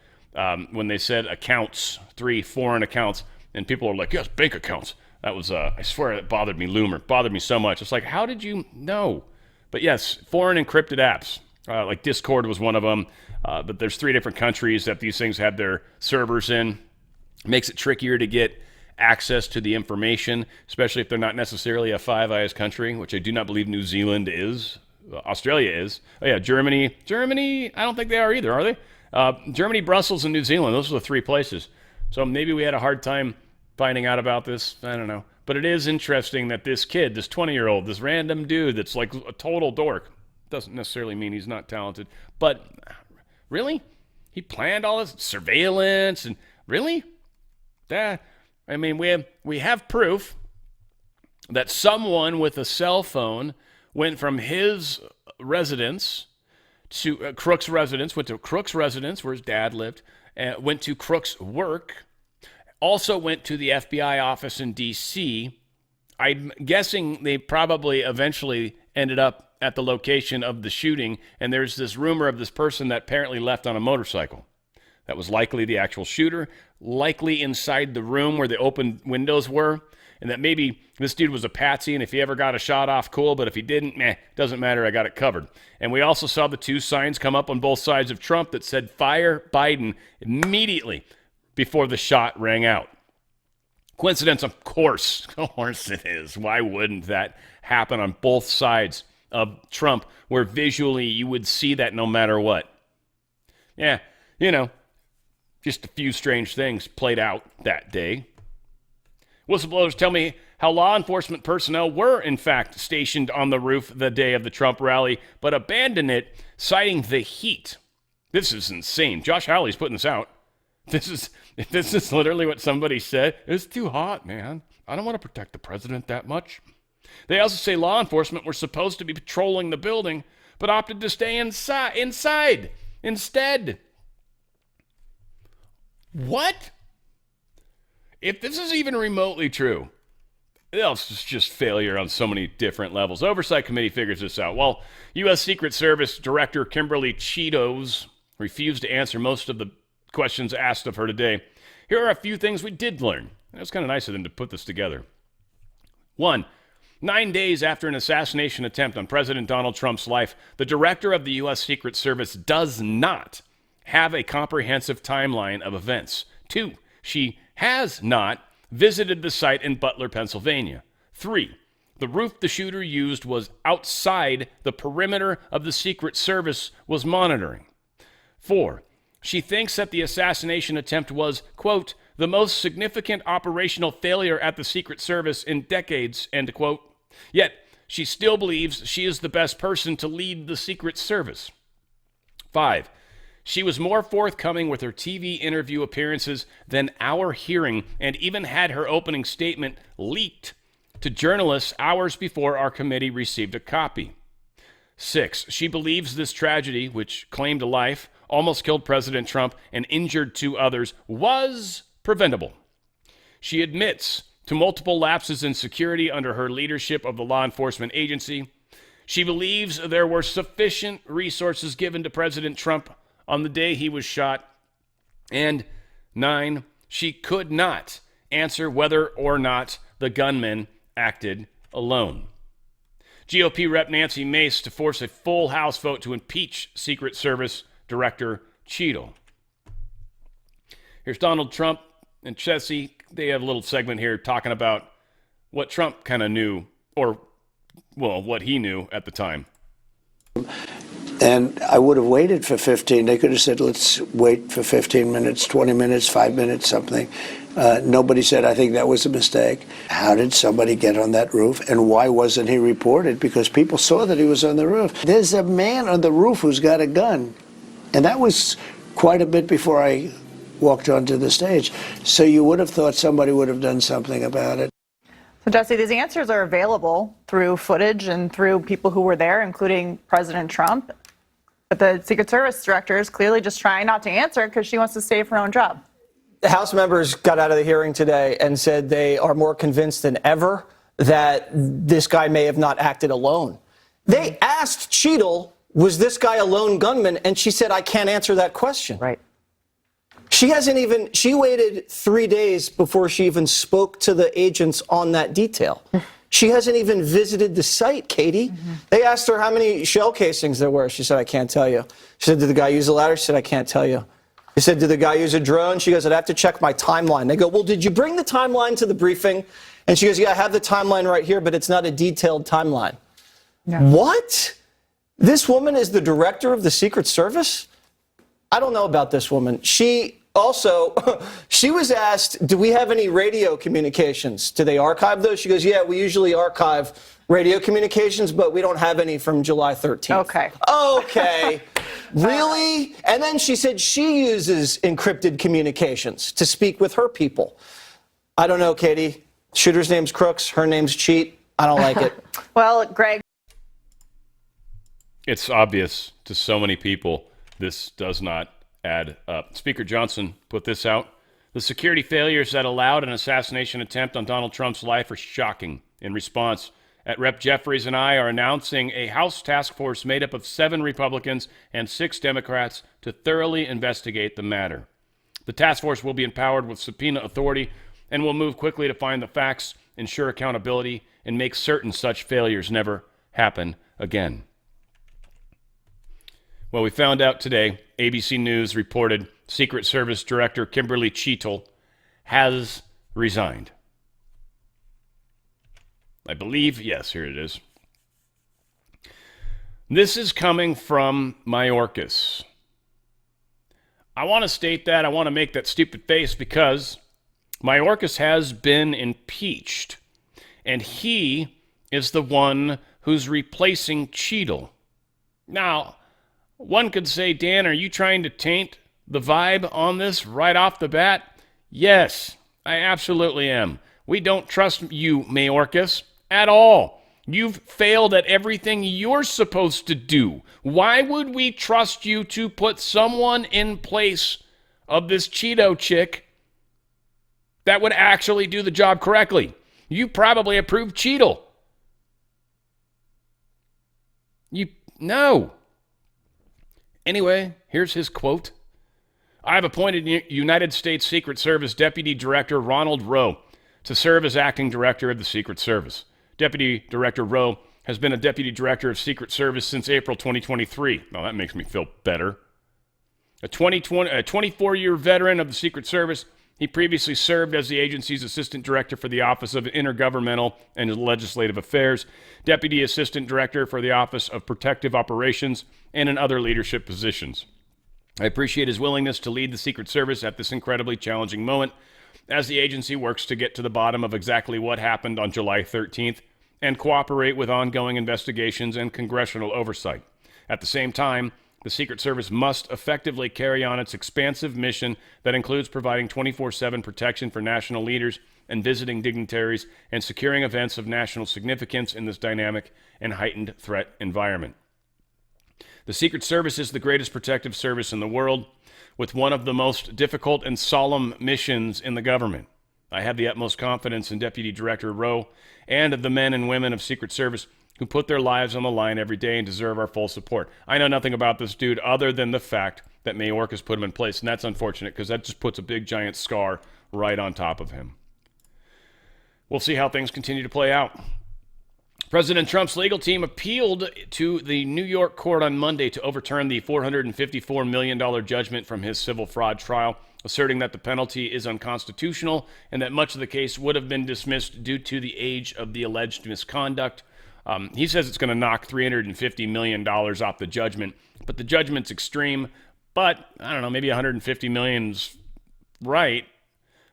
when they said accounts, 3 foreign accounts, and people are like, yes, bank accounts. That was, I swear it bothered me, Loomer. Bothered me so much. It's like, how did you know? But yes, foreign encrypted apps. Like Discord was one of them. But there's 3 different countries that these things have their servers in. Makes it trickier to get access to the information, especially if they're not necessarily a Five Eyes country, which I do not believe New Zealand is. Australia is. Oh, yeah, Germany, I don't think they are either, are they? Germany, Brussels, and New Zealand. Those are the 3 places. So maybe we had a hard time finding out about this. I don't know. But it is interesting that this kid, this 20-year-old, this random dude that's like a total dork, doesn't necessarily mean he's not talented. But really? He planned all this surveillance and really? I mean, we have proof that someone with a cell phone went from his residence to Crook's residence, went to Crook's residence where his dad lived, went to Crook's work, also went to the FBI office in D.C. I'm guessing they probably eventually ended up at the location of the shooting, and there's this rumor of this person that apparently left on a motorcycle. That was likely the actual shooter, likely inside the room where the open windows were, and that maybe this dude was a patsy, and if he ever got a shot off, cool, but if he didn't, doesn't matter, I got it covered. And we also saw the 2 signs come up on both sides of Trump that said, fire Biden, immediately before the shot rang out. Coincidence? Of course it is. Why wouldn't that happen on both sides of Trump, where visually you would see that no matter what? Yeah, just a few strange things played out that day. Whistleblowers tell me how law enforcement personnel were, in fact, stationed on the roof the day of the Trump rally, but abandoned it, citing the heat. This is insane. Josh Hawley's putting this out. This is literally what somebody said. It's too hot, man. I don't want to protect the president that much. They also say law enforcement were supposed to be patrolling the building, but opted to stay inside instead. What? If this is even remotely true, it's just failure on so many different levels. Oversight Committee figures this out. While U.S. Secret Service Director Kimberly Cheetos refused to answer most of the questions asked of her today, here are a few things we did learn. It was kind of nice of them to put this together. 1, 9 days after an assassination attempt on President Donald Trump's life, the director of the U.S. Secret Service does not have a comprehensive timeline of events. 2, she has not visited the site in Butler, Pennsylvania. 3, the roof the shooter used was outside the perimeter of the Secret Service was monitoring. 4, she thinks that the assassination attempt was, quote, the most significant operational failure at the Secret Service in decades, end quote. Yet, she still believes she is the best person to lead the Secret Service. 5, She was more forthcoming with her TV interview appearances than our hearing, and even had her opening statement leaked to journalists hours before our committee received a copy. 6, she believes this tragedy, which claimed a life, almost killed President Trump, and injured 2 others, was preventable. She admits to multiple lapses in security under her leadership of the law enforcement agency. She believes there were sufficient resources given to President Trump on the day he was shot. And 9, she could not answer whether or not the gunman acted alone. GOP Rep Nancy Mace to force a full House vote to impeach Secret Service Director Cheadle. Here's Donald Trump and Chessie. They have a little segment here talking about what Trump kind of knew, or, well, what he knew at the time. And I would have waited for 15. They could have said, let's wait for 15 minutes, 20 minutes, 5 minutes, something. Nobody said, I think that was a mistake. How did somebody get on that roof? And why wasn't he reported? Because people saw that he was on the roof. There's a man on the roof who's got a gun. And that was quite a bit before I walked onto the stage. So you would have thought somebody would have done something about it. So, Jesse, these answers are available through footage and through people who were there, including President Trump. But the Secret Service director is clearly just trying not to answer because she wants to save her own job. The House members got out of the hearing today and said they are more convinced than ever that this guy may have not acted alone. They asked Cheadle, was this guy a lone gunman? And she said, I can't answer that question. Right. She waited 3 days before she even spoke to the agents on that detail. She hasn't even visited the site, Katie. They asked her how many shell casings there were. She said, I can't tell you. She said, did the guy use a ladder? She said, I can't tell you. They said, did the guy use a drone? She goes, I'd have to check my timeline. They go, well, did you bring the timeline to the briefing? And she goes, yeah, I have the timeline right here, but it's not a detailed timeline. Yeah. What? This woman is the director of the Secret Service? I don't know about this woman. She was asked, do we have any radio communications? Do they archive those? She goes, yeah, we usually archive radio communications, but we don't have any from July 13th. Okay. Really? And then she said she uses encrypted communications to speak with her people. I don't know, Katie. Shooter's name's Crooks. Her name's Cheat. I don't like it. Well, Greg. It's obvious to so many people this does not add up. Speaker Johnson put this out. The security failures that allowed an assassination attempt on Donald Trump's life are shocking. In response, at Rep. Jeffries and I are announcing a House task force made up of 7 Republicans and 6 Democrats to thoroughly investigate the matter. The task force will be empowered with subpoena authority and will move quickly to find the facts, ensure accountability, and make certain such failures never happen again. Well, we found out today, ABC News reported Secret Service Director Kimberly Cheadle has resigned. I believe, yes, here it is. This is coming from Mayorkas. I want to state that. I want to make that stupid face because Mayorkas has been impeached, and he is the one who's replacing Cheadle. Now, one could say, Dan, are you trying to taint the vibe on this right off the bat? Yes, I absolutely am. We don't trust you, Mayorkas, at all. You've failed at everything you're supposed to do. Why would we trust you to put someone in place of this Cheeto chick that would actually do the job correctly? You probably approved Cheadle. No. Anyway, here's his quote. I've appointed United States Secret Service Deputy Director Ronald Rowe to serve as acting director of the Secret Service. Deputy Director Rowe has been a Deputy Director of Secret Service since April 2023. Now, that makes me feel better. A 24-year veteran of the Secret Service, he previously served as the agency's Assistant Director for the Office of Intergovernmental and Legislative Affairs, Deputy Assistant Director for the Office of Protective Operations, and in other leadership positions. I appreciate his willingness to lead the Secret Service at this incredibly challenging moment as the agency works to get to the bottom of exactly what happened on July 13th and cooperate with ongoing investigations and congressional oversight. At the same time, The Secret Service must effectively carry on its expansive mission that includes providing 24/7 protection for national leaders and visiting dignitaries and securing events of national significance in this dynamic and heightened threat environment. The Secret Service is the greatest protective service in the world, with one of the most difficult and solemn missions in the government. I have the utmost confidence in Deputy Director Rowe and the men and women of Secret Service who put their lives on the line every day and deserve our full support. I know nothing about this dude other than the fact that Mayorkas put him in place, and that's unfortunate because that just puts a big giant scar right on top of him. We'll see how things continue to play out. President Trump's legal team appealed to the New York court on Monday to overturn the $454 million judgment from his civil fraud trial, asserting that the penalty is unconstitutional and that much of the case would have been dismissed due to the age of the alleged misconduct. He says it's going to knock $350 million off the judgment, but the judgment's extreme. But, I don't know, maybe $150 million's right,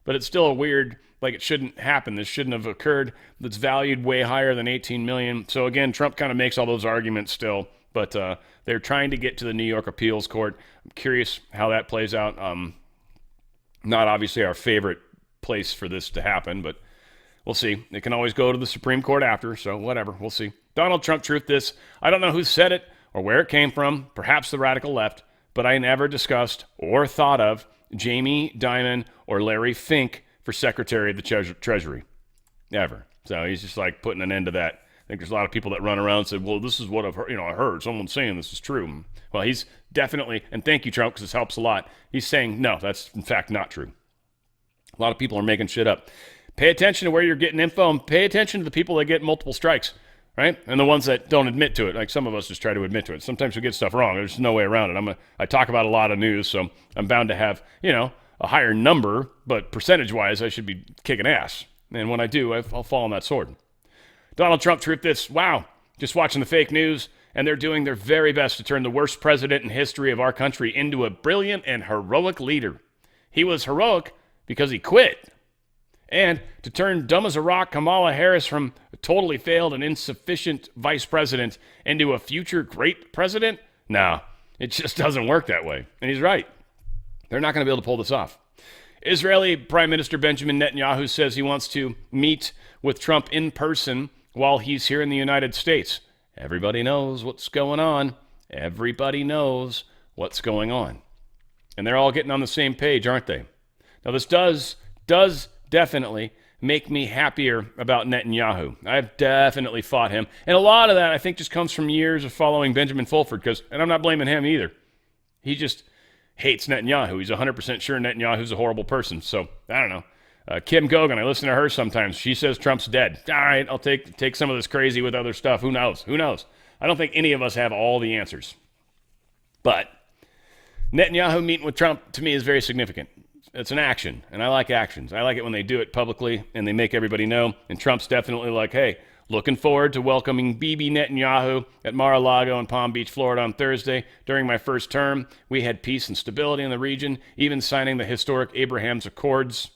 but it's still a weird, like it shouldn't happen. This shouldn't have occurred. That's valued way higher than $18 million. So again, Trump kind of makes all those arguments still, but they're trying to get to the New York appeals court. I'm curious how that plays out. Not obviously our favorite place for this to happen, but we'll see. It can always go to the Supreme Court after, so whatever. We'll see. Donald Trump truth this. I don't know who said it or where it came from, perhaps the radical left, but I never discussed or thought of Jamie Dimon or Larry Fink for Secretary of the Treasury. Ever. So he's just like putting an end to that. I think there's a lot of people that run around and say, well, this is what I've heard. I heard someone saying this is true. Well, he's definitely, and thank you, Trump, because this helps a lot. He's saying, no, that's in fact not true. A lot of people are making shit up. Pay attention to where you're getting info and pay attention to the people that get multiple strikes, right? And the ones that don't admit to it. Like some of us just try to admit to it. Sometimes we get stuff wrong. There's no way around it. I talk about a lot of news, so I'm bound to have, a higher number, but percentage-wise, I should be kicking ass. And when I do, I'll fall on that sword. Donald Trump truth this. Wow. Just watching the fake news, and they're doing their very best to turn the worst president in history of our country into a brilliant and heroic leader. He was heroic because he quit. And to turn dumb as a rock Kamala Harris from a totally failed and insufficient vice president into a future great president? No, it just doesn't work that way. And he's right. They're not going to be able to pull this off. Israeli Prime Minister Benjamin Netanyahu says he wants to meet with Trump in person while he's here in the United States. Everybody knows what's going on. Everybody knows what's going on. And they're all getting on the same page, aren't they? Now, this does definitely make me happier about Netanyahu. I've definitely fought him. And a lot of that, I think, just comes from years of following Benjamin Fulford, and I'm not blaming him either. He just hates Netanyahu. He's 100% sure Netanyahu's a horrible person. So, I don't know. Kim Gogan, I listen to her sometimes. She says Trump's dead. All right, I'll take some of this crazy with other stuff. Who knows? I don't think any of us have all the answers. But Netanyahu meeting with Trump, to me, is very significant. It's an action, and I like actions. I like it when they do it publicly and they make everybody know. And Trump's definitely like, hey, looking forward to welcoming Bibi Netanyahu at Mar-a-Lago in Palm Beach, Florida on Thursday. During my first term, we had peace and stability in the region, even signing the historic Abraham's Accords.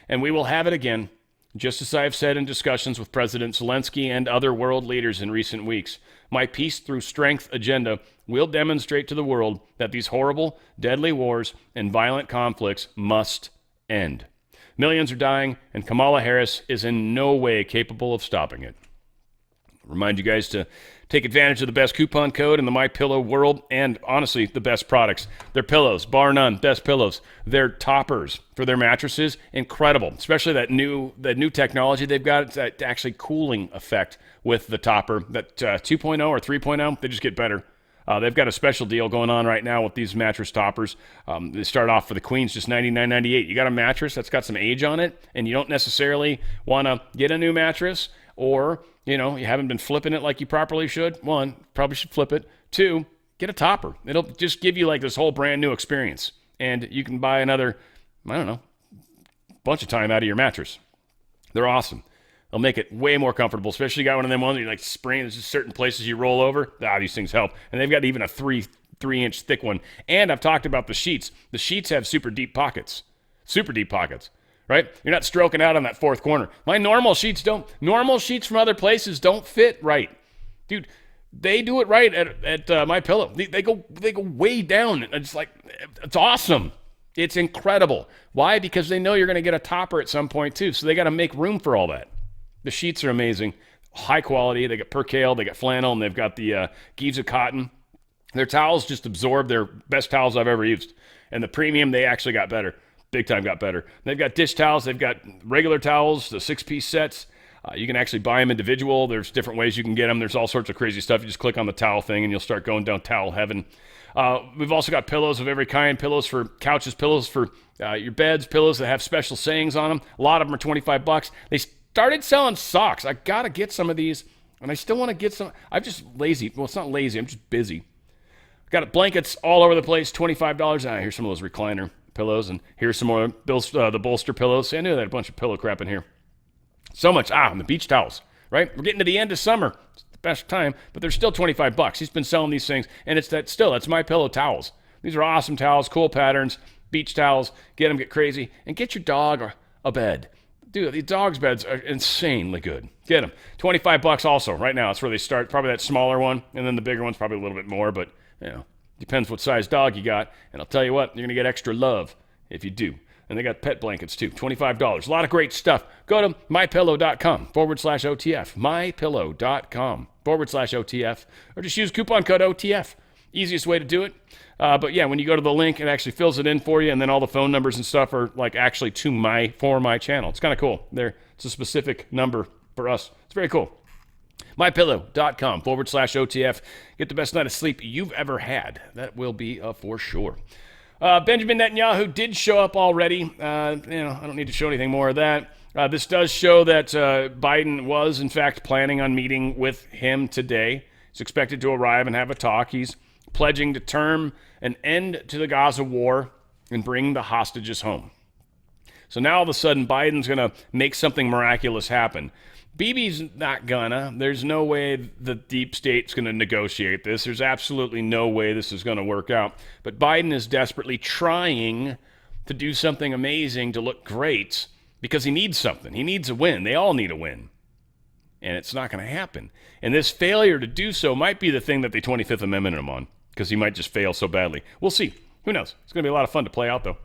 And we will have it again, just as I have said in discussions with President Zelensky and other world leaders in recent weeks. My peace through strength agenda will demonstrate to the world that these horrible, deadly wars and violent conflicts must end. Millions are dying, and Kamala Harris is in no way capable of stopping it. Remind you guys to take advantage of the best coupon code in the MyPillow world and, honestly, the best products. Their pillows, bar none, best pillows. Their toppers for their mattresses, incredible. Especially that new technology they've got. It's that actually cooling effect with the topper. That 2.0 or 3.0, they just get better. They've got a special deal going on right now with these mattress toppers. They start off for the queens just $99.98. You got a mattress that's got some age on it, and you don't necessarily want to get a new mattress, or you haven't been flipping it like you properly should. One, probably should flip it. Two, get a topper. It'll just give you like this whole brand new experience, and you can buy another, bunch of time out of your mattress. They're awesome. They'll make it way more comfortable, especially you got one of them ones that you like spring. There's just certain places you roll over. These things help. And they've got even a 3-inch thick one. And I've talked about the sheets. The sheets have super deep pockets, right? You're not stroking out on that fourth corner. My normal sheets from other places don't fit right. Dude, They do it right at My Pillow. They go way down. It's like, it's awesome. It's incredible. Why? Because they know you're going to get a topper at some point too. So they got to make room for all that. The sheets are amazing, high quality. They got percale, they got flannel, and they've got the Giza cotton. Their towels just absorb. They're best towels I've ever used. And the premium, they actually got better. Big time got better. They've got dish towels. They've got regular towels, the 6-piece sets. You can actually buy them individual. There's different ways you can get them. There's all sorts of crazy stuff. You just click on the towel thing and you'll start going down towel heaven. We've also got pillows of every kind, pillows for couches, pillows for your beds, pillows that have special sayings on them. A lot of them are $25. They started selling socks. I got to get some of these, and I still want to get some. I'm just lazy. Well, it's not lazy. I'm just busy. Got blankets all over the place, $25. Here's some of those recliner pillows, and here's some more the bolster pillows. See, I knew I had a bunch of pillow crap in here. So much. And the beach towels, right? We're getting to the end of summer. It's the best time, but they're still $25. He's been selling these things, and that's My Pillow towels. These are awesome towels, cool patterns, beach towels. Get them, get crazy, and get your dog a bed. Dude, these dogs' beds are insanely good. Get them. $25 also. Right now, that's where they start. Probably that smaller one, and then the bigger one's probably a little bit more, but, depends what size dog you got. And I'll tell you what, you're going to get extra love if you do. And they got pet blankets too, $25. A lot of great stuff. Go to mypillow.com/OTF. Mypillow.com/OTF. Or just use coupon code OTF. Easiest way to do it. But yeah, when you go to the link, it actually fills it in for you. And then all the phone numbers and stuff are like actually for my channel. It's kind of cool. It's a specific number for us. It's very cool. mypillow.com/OTF. Get the best night of sleep you've ever had. That will be for sure. Benjamin Netanyahu did show up already. I don't need to show anything more of that. This does show that Biden was, in fact, planning on meeting with him today. He's expected to arrive and have a talk. He's pledging to term an end to the Gaza war and bring the hostages home. So now all of a sudden, Biden's going to make something miraculous happen. Bibi's not gonna. There's no way the deep state's going to negotiate this. There's absolutely no way this is going to work out. But Biden is desperately trying to do something amazing to look great because he needs something. He needs a win. They all need a win. And it's not going to happen. And this failure to do so might be the thing that the 25th Amendment him on, because he might just fail so badly. We'll see. Who knows? It's going to be a lot of fun to play out, though.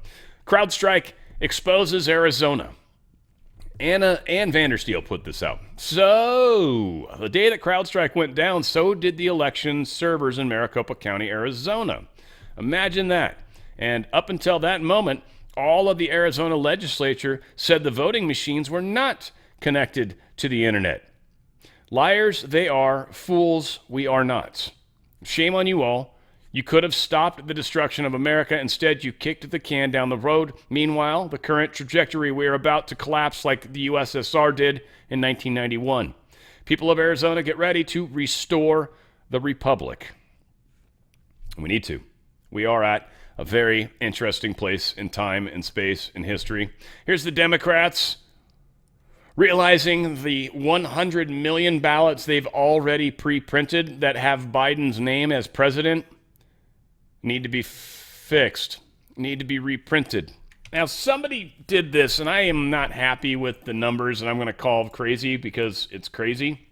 CrowdStrike exposes Arizona. Ann Vandersteel put this out. So, the day that CrowdStrike went down, so did the election servers in Maricopa County, Arizona. Imagine that. And up until that moment, all of the Arizona legislature said the voting machines were not connected to the internet. Liars they are, fools we are not. Shame on you all. You could have stopped the destruction of America. Instead, you kicked the can down the road. Meanwhile, the current trajectory we are about to collapse like the USSR did in 1991. People of Arizona, get ready to restore the republic. We need to. We are at a very interesting place in time and space in history. Here's the Democrats realizing the 100 million ballots they've already pre-printed that have Biden's name as president need to be fixed, need to be reprinted. Now, somebody did this, and I am not happy with the numbers, and I'm going to call crazy because it's crazy.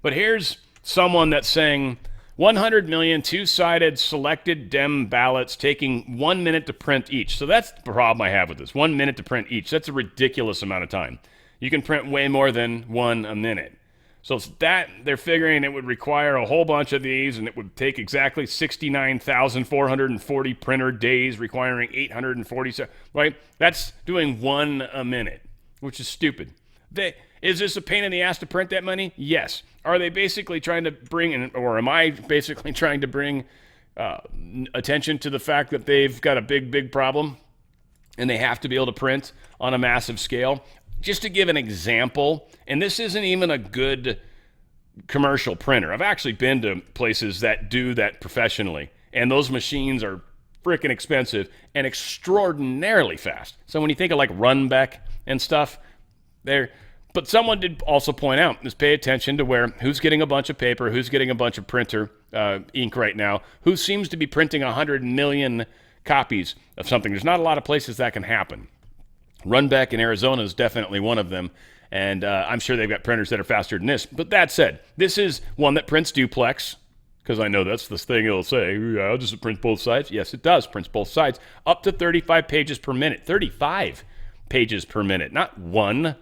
But here's someone that's saying 100 million two-sided selected Dem ballots taking 1 minute to print each. So that's the problem I have with this. 1 minute to print each. That's a ridiculous amount of time. You can print way more than one a minute. So that they're figuring it would require a whole bunch of these, and it would take exactly 69,440 printer days, requiring 847, right? That's doing one a minute, which is stupid. Is this a pain in the ass to print that many? Yes. Are they basically trying to bring, or am I basically trying to bring attention to the fact that they've got a big, big problem and they have to be able to print on a massive scale? Just to give an example, and this isn't even a good commercial printer. I've actually been to places that do that professionally, and those machines are freaking expensive and extraordinarily fast. So when you think of like Runbeck and stuff, but someone did also point out, is pay attention to who's getting a bunch of paper, who's getting a bunch of printer ink right now, who seems to be printing 100 million copies of something. There's not a lot of places that can happen. Runbeck in Arizona is definitely one of them. And I'm sure they've got printers that are faster than this. But that said, this is one that prints duplex, because I know that's the thing it'll say. Yeah, does it print both sides? Yes, it does. Prints both sides. Up to 35 pages per minute. 35 pages per minute, not one.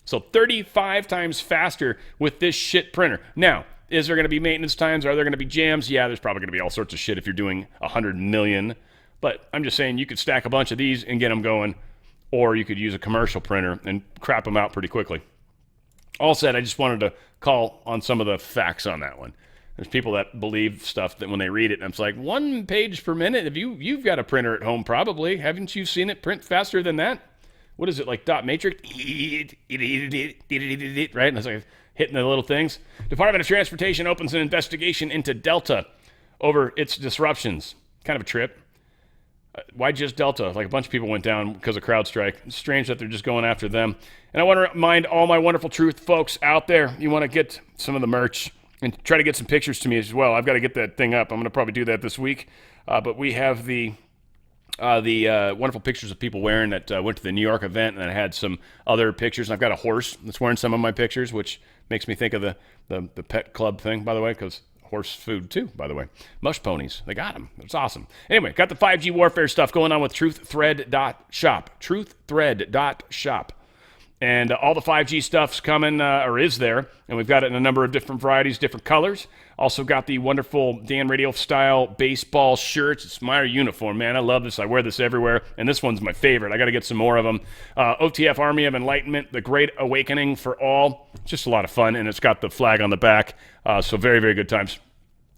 So 35 times faster with this shit printer. Now, is there going to be maintenance times? Are there going to be jams? Yeah, there's probably going to be all sorts of shit if you're doing 100 million. But I'm just saying you could stack a bunch of these and get them going. Or you could use a commercial printer and crap them out pretty quickly. All said, I just wanted to call on some of the facts on that one. There's people that believe stuff that when they read it, and it's like 1 page per minute. If you've got a printer at home, probably. Haven't you seen it print faster than that? What is it, like dot matrix? Right? And it's like hitting the little things. Department of Transportation opens an investigation into Delta over its disruptions. Kind of a trip. Why just Delta? Like a bunch of people went down because of CrowdStrike. It's strange that they're just going after them. And I want to remind all my wonderful truth folks out there, you want to get some of the merch and try to get some pictures to me as well. I've got to get that thing up. I'm going to probably do that this week. But we have the wonderful pictures of people wearing that went to the New York event, and I had some other pictures. And I've got a horse that's wearing some of my pictures, which makes me think of the pet club thing, by the way, because horse food too, by the way. Mush ponies, they got them. It's awesome. Anyway, got the 5G warfare stuff going on with truththread.shop. Truththread.shop. And all the 5G stuff's coming, or is there, and we've got it in a number of different varieties, different colors. Also got the wonderful Dan Radio style baseball shirts. It's my uniform, man. I love this. I wear this everywhere, and this one's my favorite. I got to get some more of them. OTF Army of Enlightenment, the Great Awakening for All. It's just a lot of fun, and it's got the flag on the back. So very, very good times.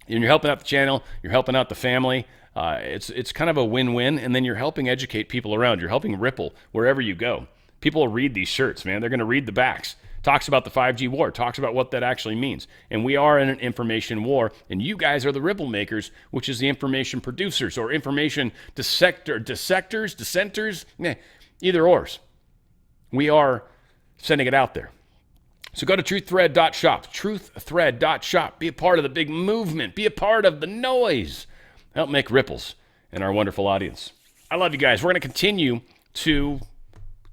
And you're helping out the channel. You're helping out the family. It's kind of a win-win, and then you're helping educate people around. You're helping ripple wherever you go. People will read these shirts, man. They're going to read the backs. Talks about the 5G war. Talks about what that actually means. And we are in an information war, and you guys are the ripple makers, which is the information producers or information dissenters, either ors. We are sending it out there. So go to truththread.shop, truththread.shop. Be a part of the big movement. Be a part of the noise. Help make ripples in our wonderful audience. I love you guys. We're going to continue to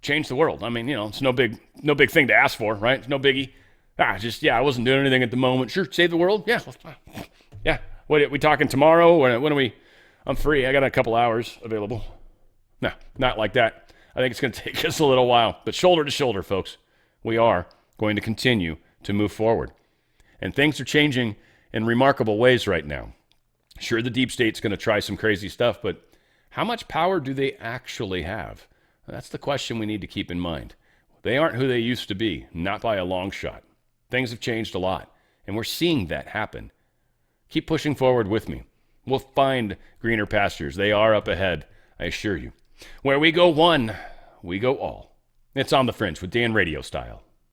change the world. I mean, it's no big thing to ask for, right? It's no biggie. I wasn't doing anything at the moment. Sure, save the world? Yeah. Yeah. What are we talking tomorrow? When are we? I'm free. I got a couple hours available. No, not like that. I think it's going to take us a little while. But shoulder to shoulder, folks, we are going to continue to move forward. And things are changing in remarkable ways right now. Sure, the deep state's going to try some crazy stuff, but how much power do they actually have? That's the question we need to keep in mind. They aren't who they used to be, not by a long shot. Things have changed a lot, and we're seeing that happen. Keep pushing forward with me. We'll find greener pastures. They are up ahead, I assure you. Where we go one, we go all. It's On the Fringe with Dan Radio Style.